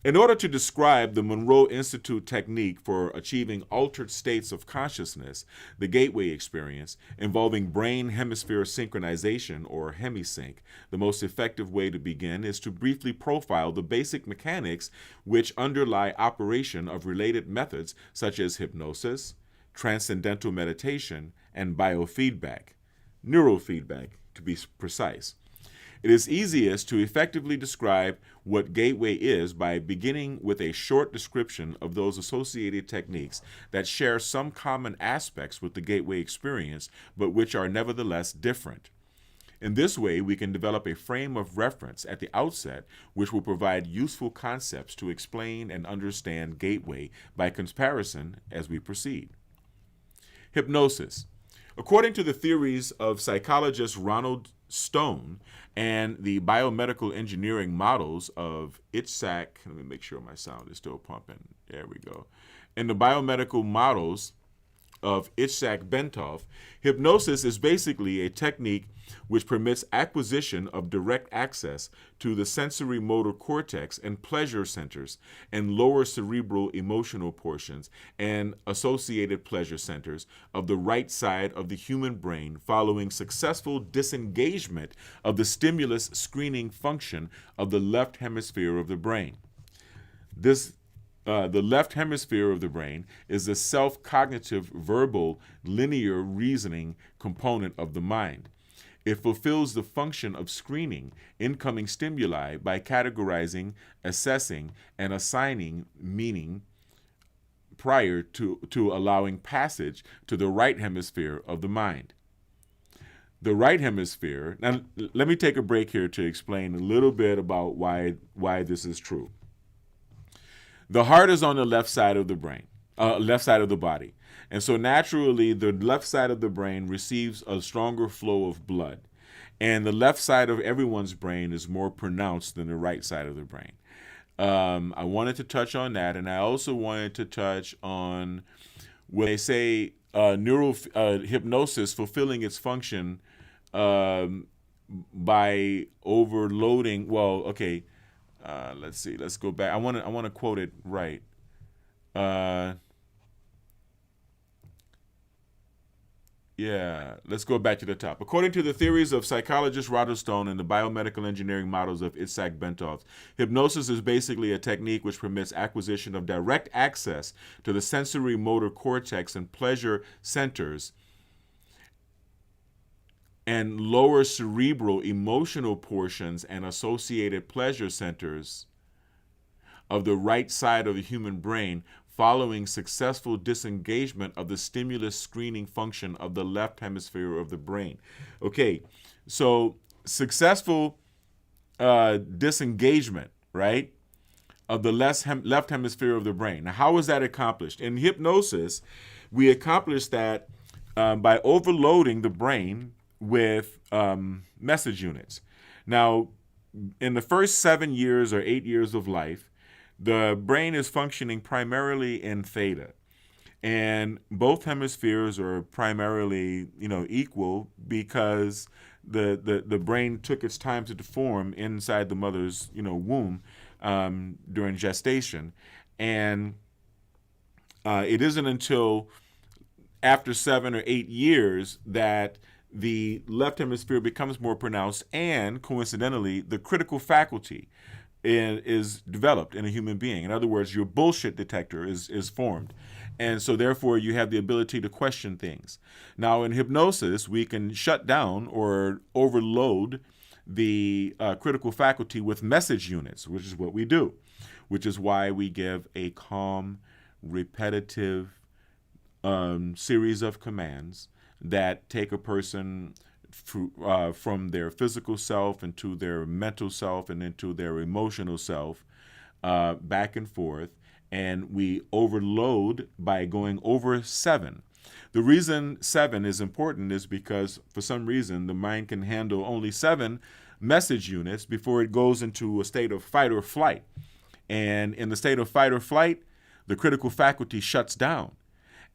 In order to describe the Monroe Institute technique for achieving altered states of consciousness, the gateway experience, involving brain hemisphere synchronization or hemisync, the most effective way to begin is to briefly profile the basic mechanics which underlie operation of related methods such as hypnosis, transcendental meditation, and biofeedback, neurofeedback to be precise. It is easiest to effectively describe what gateway is by beginning with a short description of those associated techniques that share some common aspects with the gateway experience, but which are nevertheless different. In this way, we can develop a frame of reference at the outset which will provide useful concepts to explain and understand gateway by comparison as we proceed. Hypnosis. According to the theories of psychologist Ronald Stone and the biomedical engineering models of Itzhak, let me make sure my sound is still pumping. There we go. In the biomedical models of Itzhak Bentov, hypnosis is basically a technique which permits acquisition of direct access to the sensory motor cortex and pleasure centers and lower cerebral emotional portions and associated pleasure centers of the right side of the human brain following successful disengagement of the stimulus screening function of the left hemisphere of the brain. The left hemisphere of the brain is the self-cognitive, verbal, linear reasoning component of the mind. It fulfills the function of screening incoming stimuli by categorizing, assessing, and assigning meaning prior to allowing passage to the right hemisphere of the mind. The right hemisphere, now let me take a break here to explain a little bit about why this is true. The heart is on the left side of the brain, left side of the body. And so naturally, the left side of the brain receives a stronger flow of blood. And the left side of everyone's brain is more pronounced than the right side of the brain. I wanted to touch on that. And I also wanted to touch on when they say hypnosis fulfilling its function by overloading. Well, okay. Let's see. Let's go back. I want to quote it right. Let's go back to the top. According to the theories of psychologist Roger Stone and the biomedical engineering models of Itzhak Bentov, hypnosis is basically a technique which permits acquisition of direct access to the sensory motor cortex and pleasure centers and lower cerebral emotional portions and associated pleasure centers of the right side of the human brain following successful disengagement of the stimulus screening function of the left hemisphere of the brain. Okay, so successful disengagement, right, of the left hemisphere of the brain. Now, how is that accomplished? In hypnosis, we accomplish that by overloading the brain with message units. Now, in the first 7 years or 8 years of life, the brain is functioning primarily in theta. And both hemispheres are primarily, equal because the brain took its time to form inside the mother's, womb during gestation. And it isn't until after 7 or 8 years that the left hemisphere becomes more pronounced, and coincidentally, the critical faculty is developed in a human being. In other words, your bullshit detector is formed. And so therefore, you have the ability to question things. Now, in hypnosis, we can shut down or overload the critical faculty with message units, which is what we do, which is why we give a calm, repetitive series of commands that take a person from their physical self into their mental self and into their emotional self, back and forth. And we overload by going over 7. The reason 7 is important is because for some reason the mind can handle only 7 message units before it goes into a state of fight or flight. And in the state of fight or flight, the critical faculty shuts down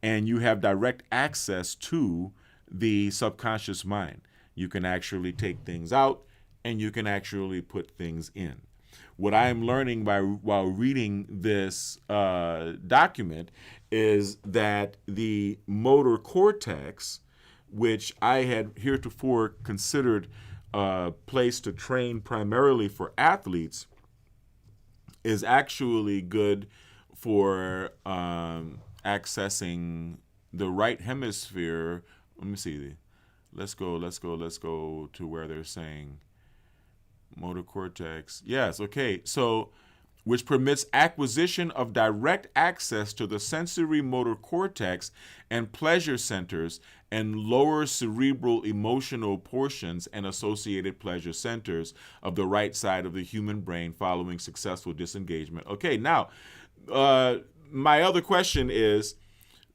and you have direct access to the subconscious mind. You can actually take things out and you can actually put things in. what I am learning while reading this document is that the motor cortex, which I had heretofore considered a place to train primarily for athletes, is actually good for accessing the right hemisphere. Let me see. Let's go to where they're saying motor cortex. Yes, okay. So, which permits acquisition of direct access to the sensory motor cortex and pleasure centers and lower cerebral emotional portions and associated pleasure centers of the right side of the human brain following successful disengagement. Okay, now, my other question is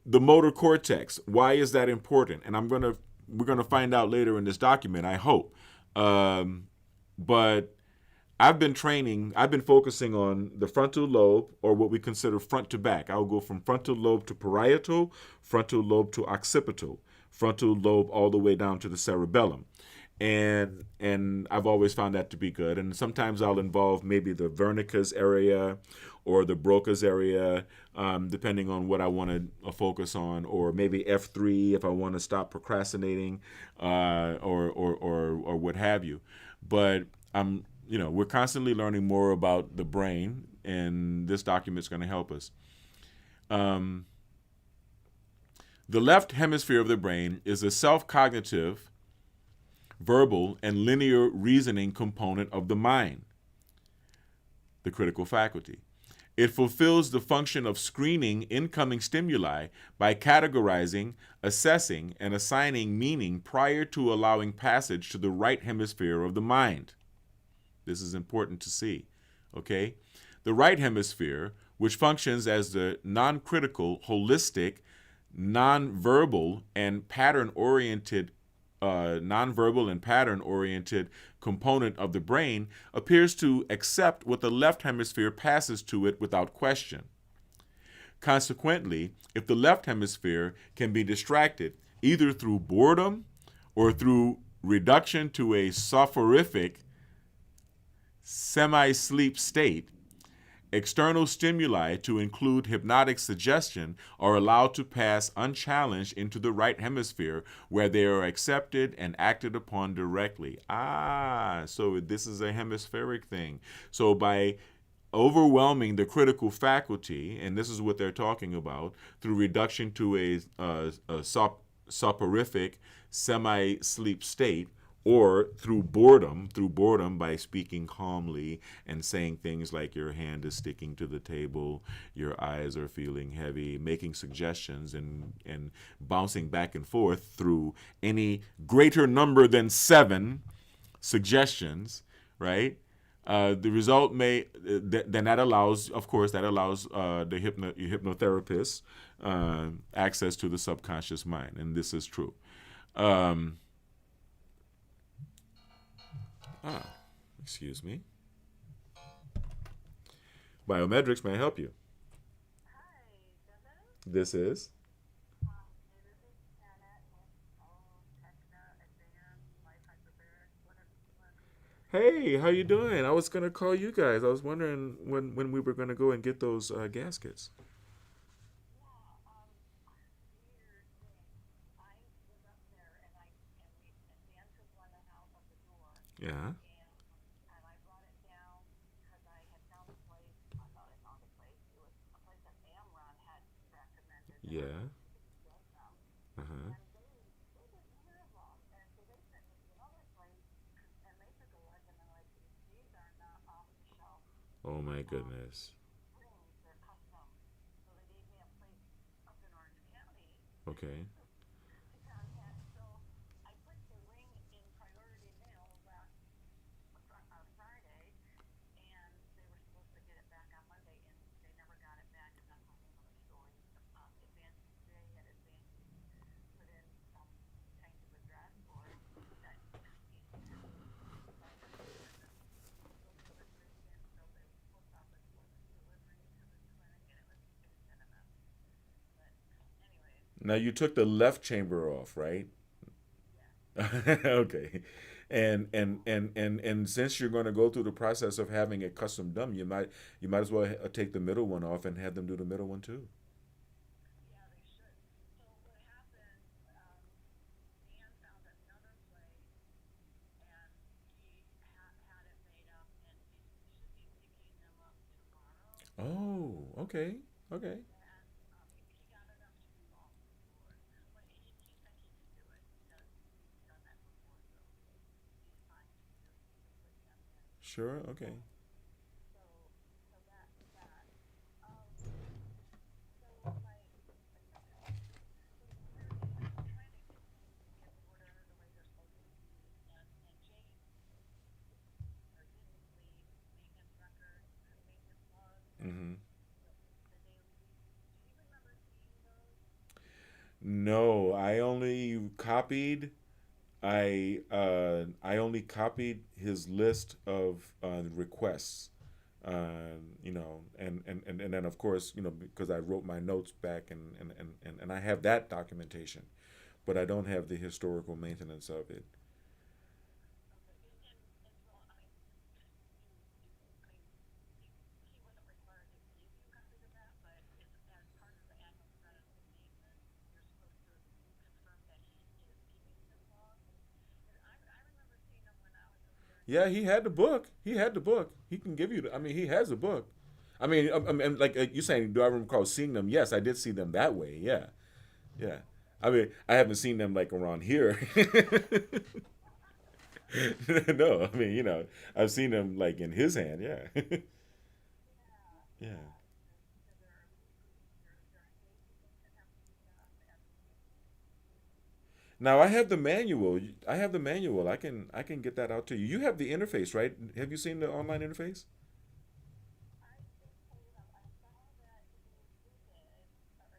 the motor cortex. Why is that important? And we're gonna find out later in this document, I hope. But I've been focusing on the frontal lobe, or what we consider front to back. I'll go from frontal lobe to parietal, frontal lobe to occipital, frontal lobe all the way down to the cerebellum. And I've always found that to be good. And sometimes I'll involve maybe the Wernicke's area or the Broca's area, depending on what I want to focus on, or maybe F3 if I want to stop procrastinating, or what have you. But we're constantly learning more about the brain, and this document's going to help us. The left hemisphere of the brain is a self-cognitive, verbal, and linear reasoning component of the mind, the critical faculty. It fulfills the function of screening incoming stimuli by categorizing, assessing, and assigning meaning prior to allowing passage to the right hemisphere of the mind. This is important to see, okay? The right hemisphere, which functions as the non-critical, holistic, non-verbal and pattern-oriented component of the brain, appears to accept what the left hemisphere passes to it without question. Consequently, if the left hemisphere can be distracted either through boredom or through reduction to a soporific semi-sleep state, external stimuli, to include hypnotic suggestion, are allowed to pass unchallenged into the right hemisphere, where they are accepted and acted upon directly. So this is a hemispheric thing. So by overwhelming the critical faculty, and this is what they're talking about, through reduction to a soporific semi-sleep state, or through boredom by speaking calmly and saying things like your hand is sticking to the table, your eyes are feeling heavy, making suggestions and bouncing back and forth through any greater number than 7 suggestions, right? The result then that allows the hypnotherapist access to the subconscious mind, and this is true. Excuse me. BiomedRx, may I help you? Hi, Devin. This is? This is Anna with Techno Advanced Life Hyperbaric, whatever you want to call it. Hey, how you doing? I was going to call you guys. I was wondering when we were going to go and get those gaskets. Yeah, weird thing. I was up there and Dan took one out of the door. Yeah. And I brought it down because I had found a place. I thought I found a place. It was a place that Amron had recommended. Yeah. Get them. Uh-huh. And they didn't have them. And so they sent me to another place, and they took a look, and they're like, these are not off the shelf Oh my goodness. rings. They're custom. So they gave me a place up in Orange County Okay. to contact. So I put the ring in priority mail last Friday, and they were supposed to get it back on Monday, and they never got it back, and that's a whole other story. Advanced today had Advanced put in some change of address, or that needs to happen. So I got to deliver it in, so the post office wasn't delivering to the clinic, and it was been a mess. But anyways, Now you took the left chamber off, right? yeah. Okay. And since you're going to go through the process of having it custom done, you might as well take the middle one off and have them do the middle one too. Yeah, they should. So what happened? Dan found another place, and he had it made up, and he should be picking them up tomorrow. Oh, okay, okay. And he got enough to do all the floors, but he said he can do it. He's done that before, so he's fine to put them in. Sure, okay. So so that. Um, so my so we're trying to get things in order the way they're supposed to be, and Jay or didn't leave maintenance records, maintenance logs, Mm-hmm. the daily leads. Do you remember seeing those? No, I only copied his list of requests. And then of course, because I wrote my notes back, and I have that documentation, but I don't have the historical maintenance of it. Okay, and so I mean, I mean, he wasn't required to give you copies of that, but it's as part of the annual preventative maintenance, you're supposed to confirm that he is keeping this log. And I remember seeing him when I was over there Yeah, he had the book. He had the book. He can give you. I mean, he has a book. I mean, like you saying, do I recall seeing them? Yes, I did see them that way. Yeah, yeah. I mean, I haven't seen them like around here. No, I mean, I've seen them like in his hand. Yeah, Yeah, yeah. yeah. So they're weekly, they're engaging and have to be done every week. Now I have the manual. I have the manual. I can get that out to you. You have the interface, right? Have you seen the online interface? I've been told I saw that he did it or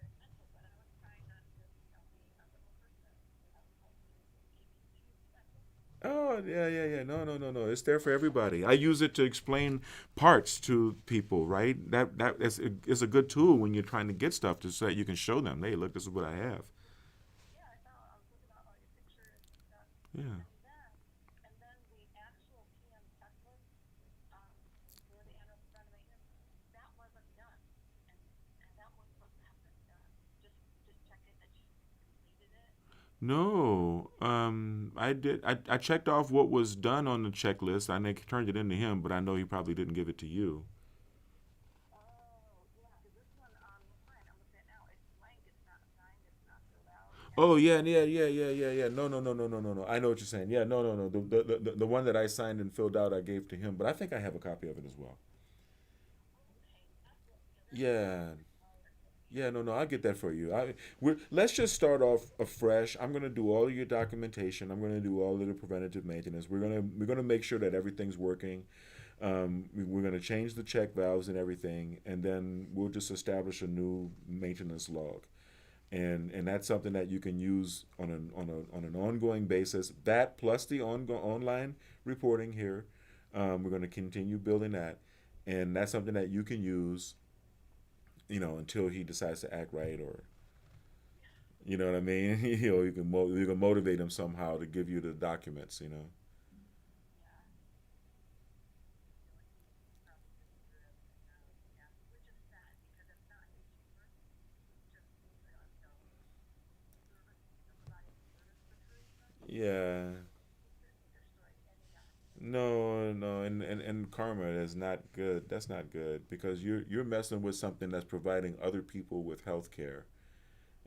sent it, but I was trying not to, be a little person. I was like, give me 2 seconds. Oh, yeah, yeah, yeah. No, no, no, no. It's there for everybody. I use it to explain parts to people, right? That is a good tool when you're trying to get stuff to so that you can show them, hey, look, this is what I have. Yeah, I was looking at all your pictures and stuff, Yeah. and then the actual PM checklist for the annual preventive maintenance that wasn't done, and that was supposed to have been done. Just checking that you completed it. No, I did. I checked off what was done on the checklist. I turned it into him, but I know he probably didn't give it to you. Oh, yeah, because this one online, I'm looking at now, it's blank, it's not signed, it's not filled out, and Oh yeah, yeah, yeah, yeah, yeah, yeah. No, no, no, no, no, no, no. I know what you're saying. Yeah, no, no, no. The one that I signed and filled out, I gave to him, but I think I have a copy of it as well. okay, that's what, because that's Yeah, what's required for me. yeah, no, no. I'll get that for you. Let's just start off afresh. I'm gonna do all of your documentation. I'm gonna do all of the preventative maintenance. We're gonna make sure that everything's working. We're gonna change the check valves and everything, and then we'll just establish a new maintenance log. And that's something that you can use on an ongoing basis. That plus the online reporting here, we're going to continue building that, and that's something that you can use, until he decides to act right, or you know what I mean. You can motivate him somehow to give you the documents. Yeah, you know, he probably just figured everything out. Yeah, which is sad because it's not any cheaper. Just the providing service for Teresa. Yeah. It couldn't destroy any documents. No, no, and karma is not good. That's not good because you're messing with something that's providing other people with health care,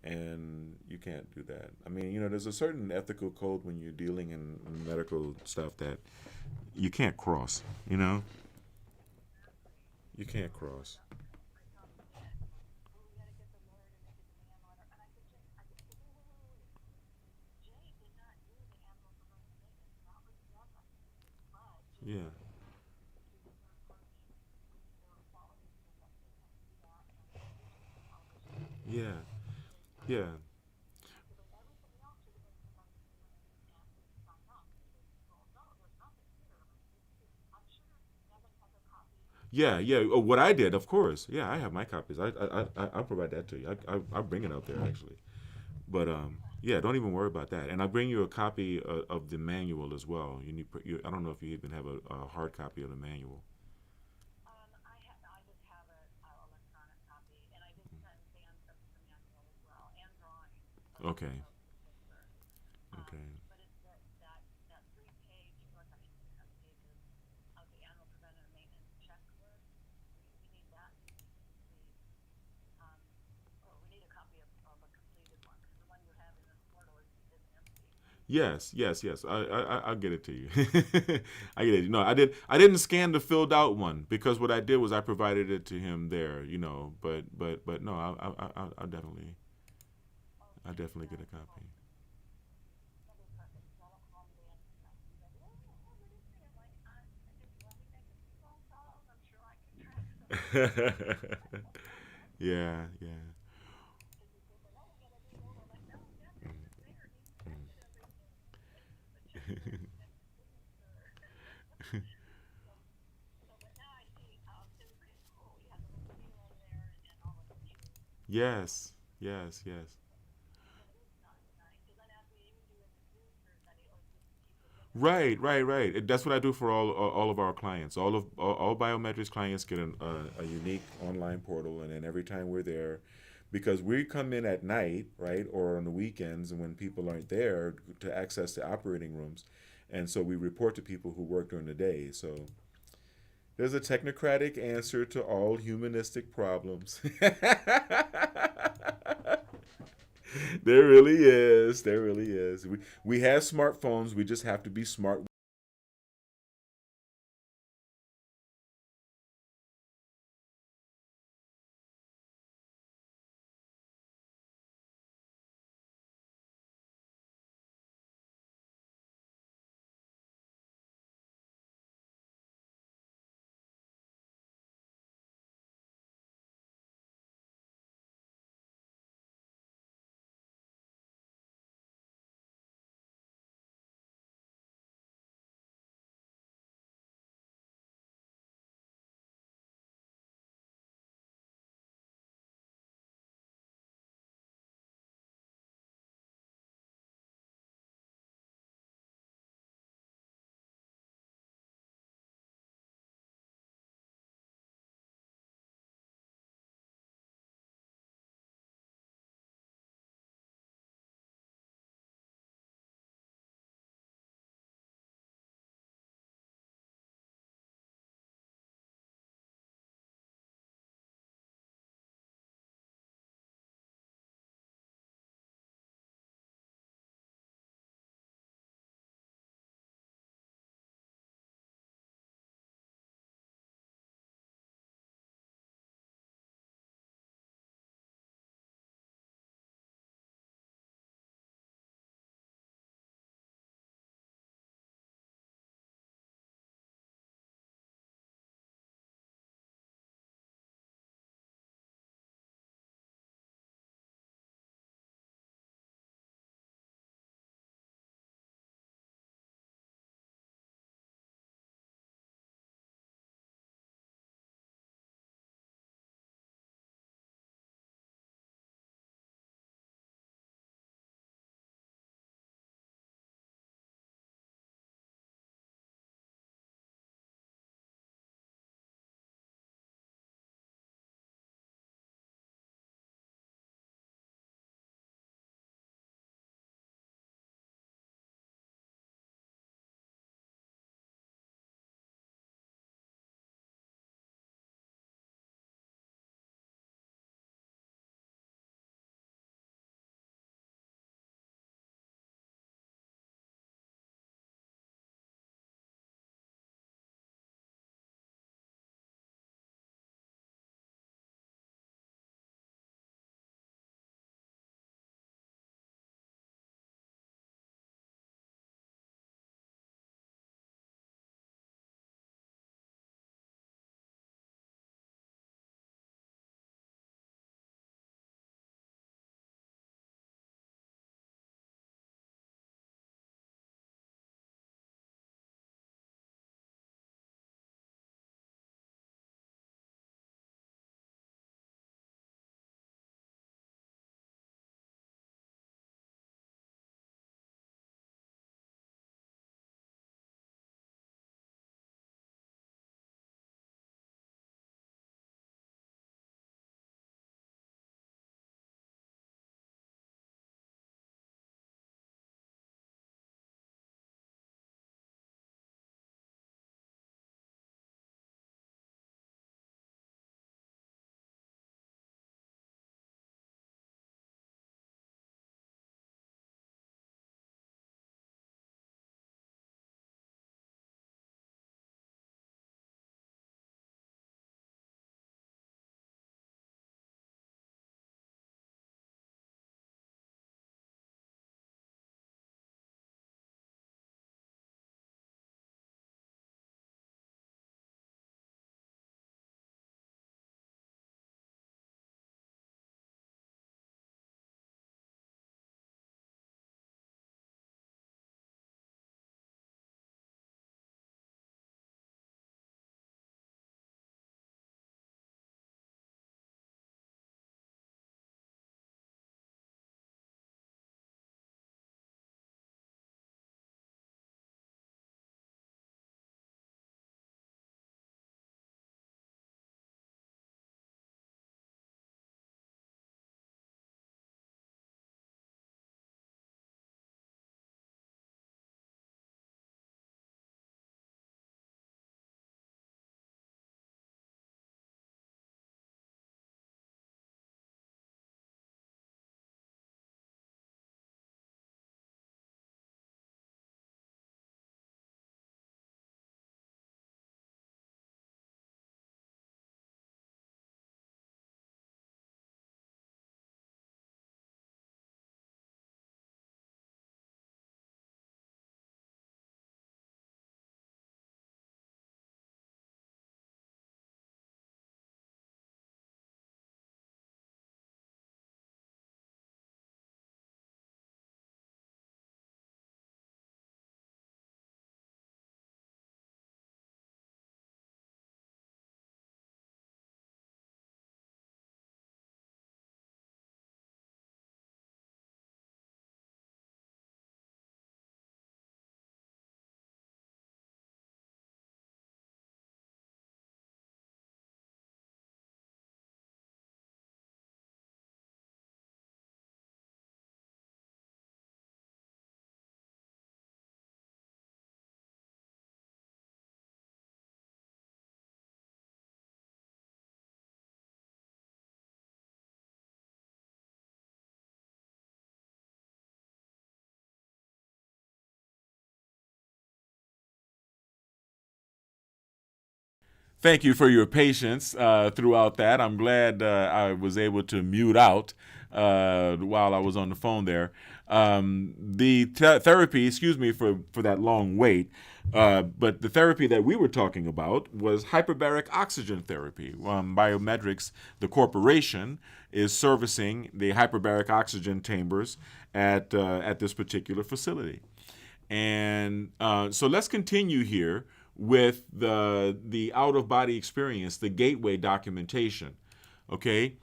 and you can't do that. I mean, there's a certain ethical code when you're dealing in medical stuff that you can't cross. Exactly. You can't So cross. I talked to Dan. He goes, "Oh, we got to get the lawyer to make a demand letter." And I said, "Jay," I said, "Wait, wait, wait, wait. Jay did not do the annual preventative maintenance. That was done by me. But Jay Yeah, needed to do the third party quality because I couldn't have to do that, and digital television yeah, is yeah. I said, but everything else should have been done by you and sign off." And he goes, "Well, no, there's nothing here." But I'm sure Devin has a copy. Yeah, yeah. Oh, what I did, of course. Yeah, I have my copies. I'll provide that to you. I'll bring it out there actually. But Yeah, don't even worry about that. And I'll bring you a copy of the manual as well. You need. I don't know if you even have a hard copy of the manual. I just have a electronic copy, and I did send Dan the manual as well, and drawings Okay. of the picture. Okay. But it's that 3-page, or I mean 6 pages of the annual preventative maintenance checklist. We need that, please. Um, or we need a copy of a completed one, because the one you have in this portal is empty. Yes, yes, yes. I'll get it to you. I get it. No, I didn't scan the filled out one because what I did was I provided it to him there. But no, I'll definitely I'll Okay, definitely get a that'll copy. be perfect. So I'll call Dan tonight. He's like, oh, what is it? I'm like, I just let me make a few phone calls. I'm sure I can track something down. Yeah, yeah. Because you think, oh, we gotta do more. We're like, no, Dennis is there. He checks everything. The checklist and the signature. so, but now I see, it was pretty cool. You had the little wheel in there and all the pictures. Yes, yes, yes. It is nice. Because then as we even do in the future, then it always just keep it in there. Right, right, right. That's what I do for all of our clients. All biometrics clients get a unique online portal, and then every time we're there, because we come in at night, right, or on the weekends, and when people aren't there to access the operating rooms, and so we report to people who work during the day. So there's a technocratic answer to all humanistic problems. There really is. There really is. We have smartphones. We just have to be smart Thank you for your patience throughout that. I'm glad I was able to mute out while I was on the phone there. The therapy, excuse me for that long wait, but the therapy that we were talking about was hyperbaric oxygen therapy. BiomedRx, the corporation, is servicing the hyperbaric oxygen chambers at this particular facility. And so let's continue here with the out-of-body experience, the gateway documentation. Okay,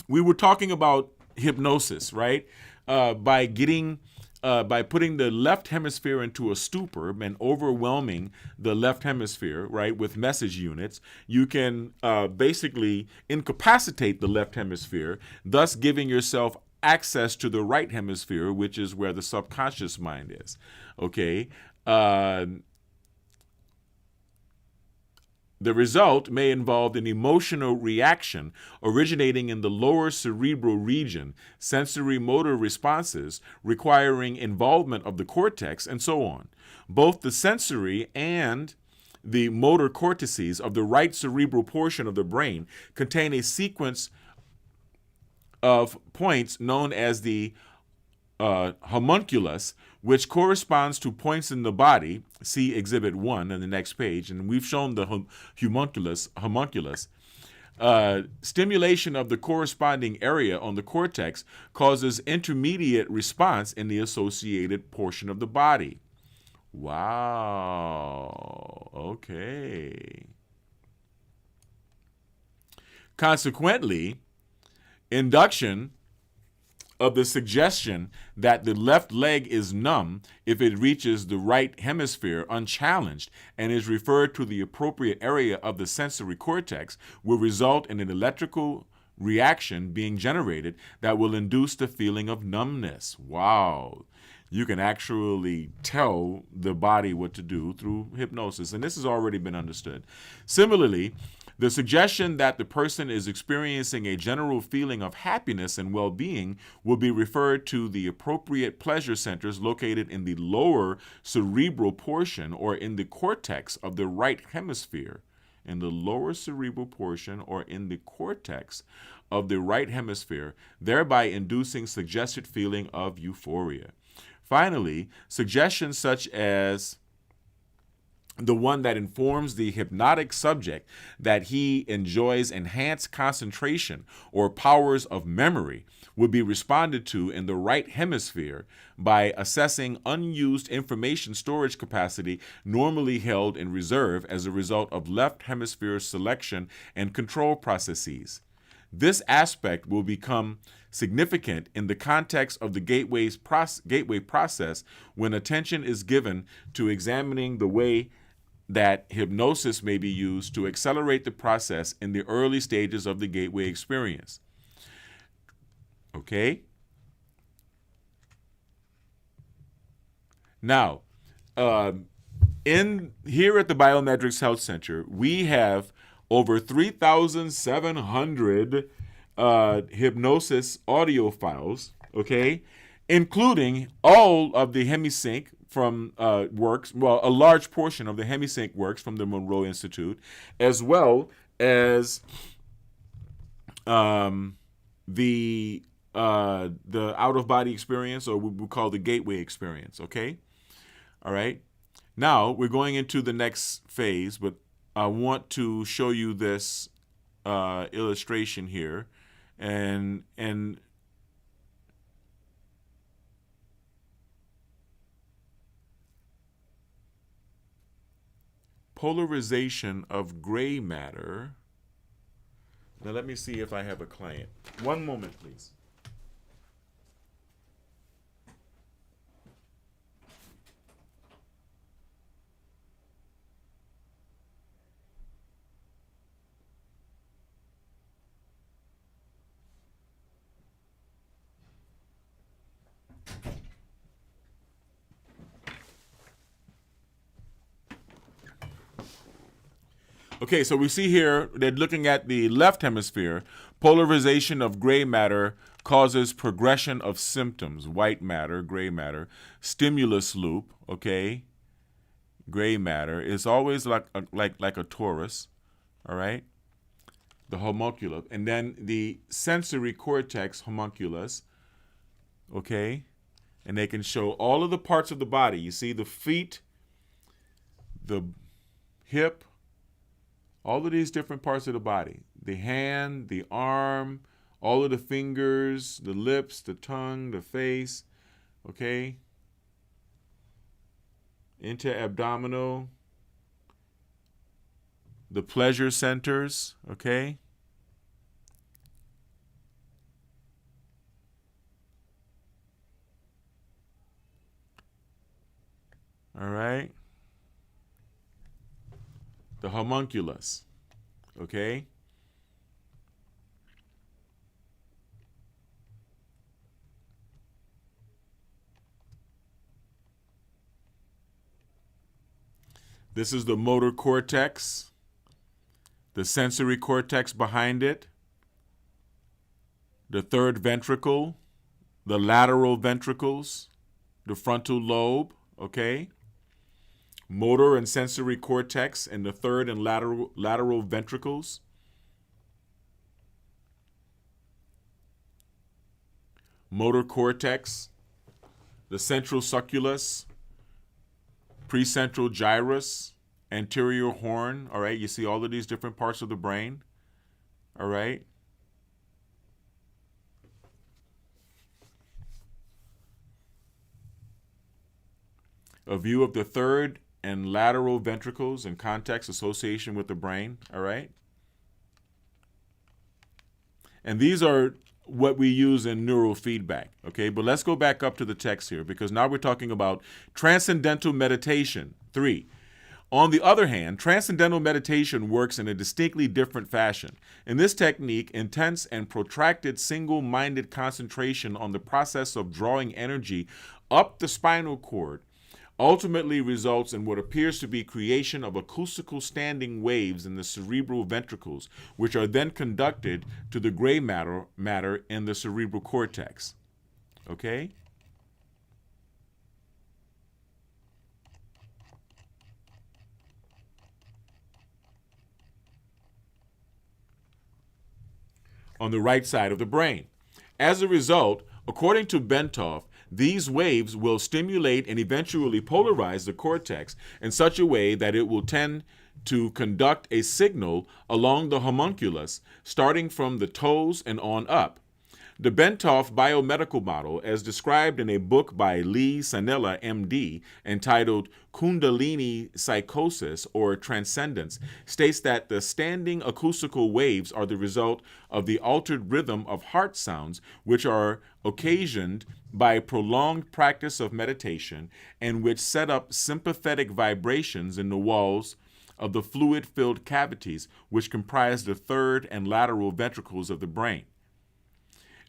we were talking about hypnosis, right? By putting the left hemisphere into a stupor and overwhelming the left hemisphere, right, with message units, you can basically incapacitate the left hemisphere, thus giving yourself access to the right hemisphere, which is where the subconscious mind is. Okay. The result may involve an emotional reaction originating in the lower cerebral region, sensory motor responses requiring involvement of the cortex, and so on. Both the sensory and the motor cortices of the right cerebral portion of the brain contain a sequence of points known as the homunculus, which corresponds to points in the body. See Exhibit 1 on the next page, and we've shown the homunculus. Stimulation of the corresponding area on the cortex causes intermediate response in the associated portion of the body. Wow. Okay. Consequently, induction of the suggestion that the left leg is numb if it reaches the right hemisphere unchallenged and is referred to the appropriate area of the sensory cortex will result in an electrical reaction being generated that will induce the feeling of numbness. Wow. You can actually tell the body what to do through hypnosis, and this has already been understood. Similarly, the suggestion that the person is experiencing a general feeling of happiness and well-being will be referred to the appropriate pleasure centers located in the lower cerebral portion or in the cortex of the right hemisphere. In the lower cerebral portion or in the cortex of the right hemisphere, thereby inducing suggested feeling of euphoria. Finally, suggestions such as the one that informs the hypnotic subject that he enjoys enhanced concentration or powers of memory would be responded to in the right hemisphere by assessing unused information storage capacity normally held in reserve as a result of left hemisphere selection and control processes. This aspect will become significant in the context of the gateway process when attention is given to examining the way that hypnosis may be used to accelerate the process in the early stages of the gateway experience. Okay? Now, here at the BiomedRx Health Center, we have over 3,700 hypnosis audio files, okay, including all of the HemiSync from works, well, a large portion of the HemiSync works from the Monroe Institute, as well as the out-of-body experience, or what we call the gateway experience, okay? All right. Now, we're going into the next phase, but I want to show you this illustration here, and polarization of gray matter. Now let me see if I have a client. One moment, please. Okay, so we see here that looking at the left hemisphere, polarization of gray matter causes progression of symptoms, white matter, gray matter, stimulus loop, okay? gray matter is always like a torus, all right? The homunculus, and then the sensory cortex homunculus, okay? And they can show all of the parts of the body. You see the feet, the hip, all of these different parts of the body. The hand, the arm, all of the fingers, the lips, the tongue, the face, okay? Inter-abdominal, the pleasure centers, okay? All right? The homunculus, okay? This is the motor cortex, the sensory cortex behind it, the third ventricle, the lateral ventricles, the frontal lobe, okay? Motor and sensory cortex and the third and lateral ventricles. Motor cortex, the central sulcus, precentral gyrus, anterior horn, all right? You see all of these different parts of the brain, all right? A view of the third and lateral ventricles and context association with the brain, all right? And these are what we use in neurofeedback, okay? But let's go back up to the text here because now we're talking about transcendental meditation. 3. On the other hand, transcendental meditation works in a distinctly different fashion. In this technique, intense and protracted single-minded concentration on the process of drawing energy up the spinal cord ultimately results in what appears to be creation of acoustical standing waves in the cerebral ventricles, which are then conducted to the gray matter in the cerebral cortex. Okay? On the right side of the brain. As a result, according to Bentoff, these waves will stimulate and eventually polarize the cortex in such a way that it will tend to conduct a signal along the homunculus, starting from the toes and on up. The Bentoff biomedical model, as described in a book by Lee Sanella, MD, entitled Kundalini Psychosis or Transcendence, states that the standing acoustical waves are the result of the altered rhythm of heart sounds, which are occasioned by prolonged practice of meditation and which set up sympathetic vibrations in the walls of the fluid-filled cavities which comprise the third and lateral ventricles of the brain.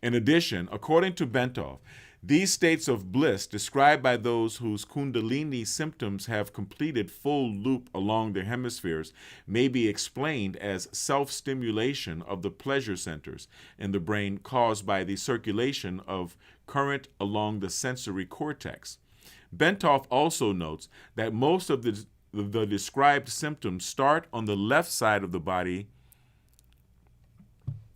In addition, according to Bentoff, these states of bliss described by those whose Kundalini symptoms have completed full loop along their hemispheres may be explained as self-stimulation of the pleasure centers in the brain caused by the circulation of current along the sensory cortex. Bentoff also notes that most of the described symptoms start on the left side of the body,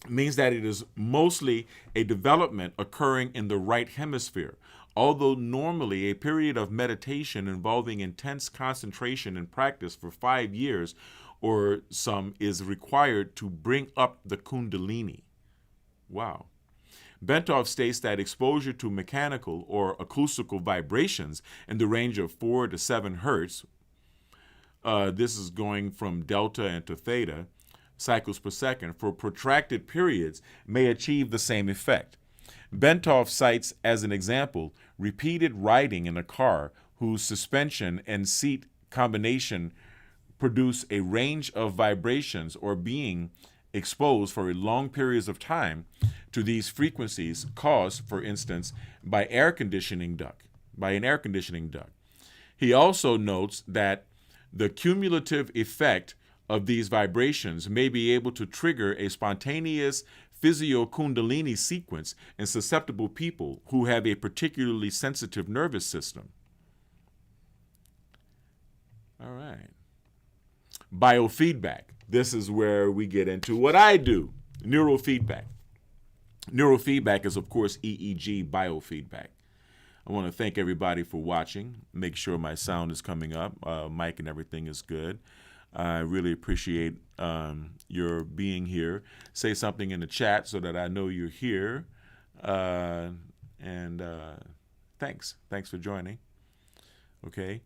means that it is mostly a development occurring in the right hemisphere, although normally a period of meditation involving intense concentration and practice for 5 years or some is required to bring up the Kundalini. Wow. Bentoff states that exposure to mechanical or acoustical vibrations in the range of 4 to 7 hertz, this is going from delta into theta, cycles per second, for protracted periods may achieve the same effect. Bentoff cites as an example repeated riding in a car whose suspension and seat combination produce a range of vibrations or being exposed for long periods of time to these frequencies caused, for instance, by an air conditioning duct. He also notes that the cumulative effect of these vibrations may be able to trigger a spontaneous physio-kundalini sequence in susceptible people who have a particularly sensitive nervous system. All right. Biofeedback. This is where we get into what I do, neurofeedback. Neurofeedback is, of course, EEG biofeedback. I want to thank everybody for watching. Make sure my sound is coming up. Mic and everything is good. I really appreciate your being here. Say something in the chat so that I know you're here. And thanks. Thanks for joining. Okay.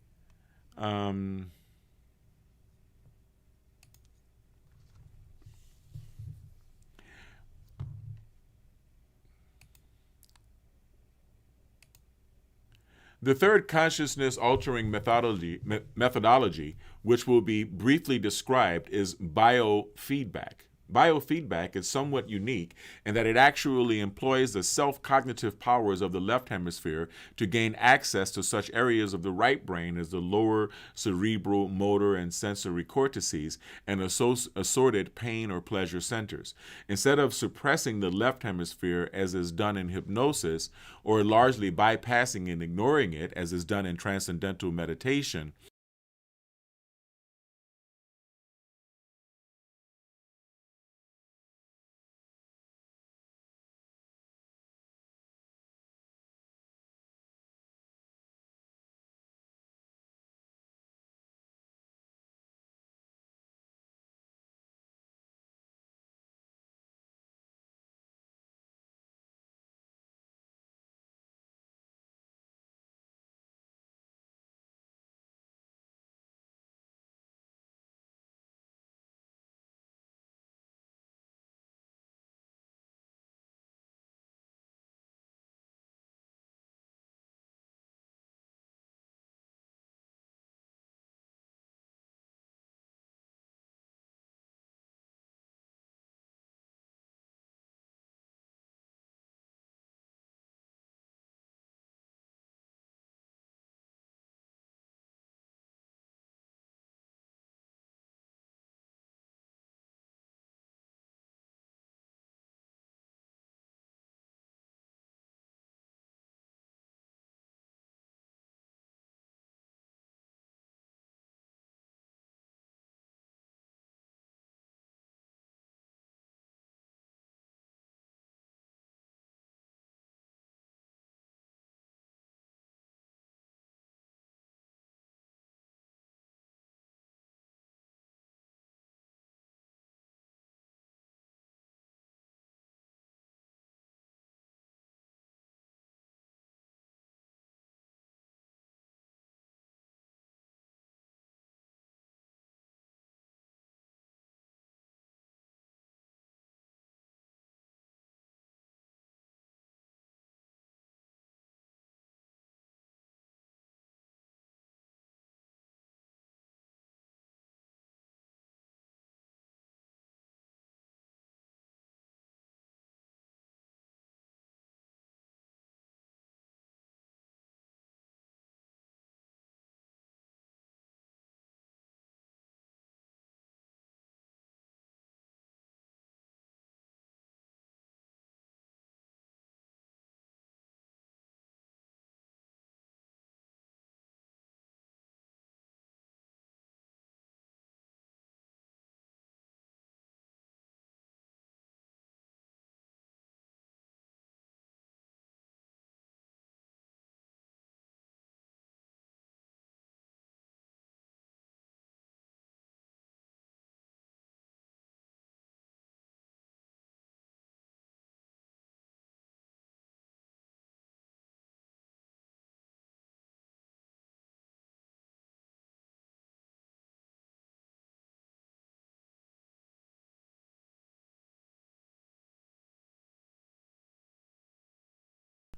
The third consciousness altering methodology, which will be briefly described, is biofeedback. Biofeedback is somewhat unique in that it actually employs the self-cognitive powers of the left hemisphere to gain access to such areas of the right brain as the lower cerebral, motor, and sensory cortices and assorted pain or pleasure centers. Instead of suppressing the left hemisphere as is done in hypnosis or largely bypassing and ignoring it as is done in transcendental meditation,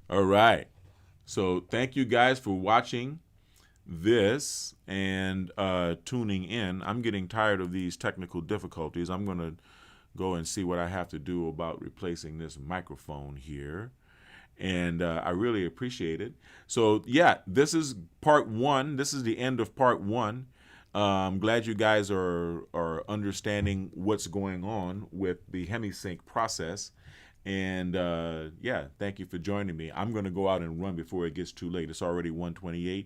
all right. So thank you guys for watching this and tuning in. I'm getting tired of these technical difficulties. I'm going to go and see what I have to do about replacing this microphone here. And I really appreciate it. So yeah, this is part one. This is the end of part one. I'm glad you guys are understanding what's going on with the hemisync process. And yeah, thank you for joining me. I'm going to go out and run before it gets too late. It's already 1:28.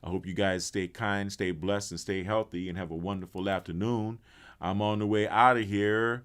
I hope you guys stay kind, stay blessed, and stay healthy, and have a wonderful afternoon. I'm on the way out of here.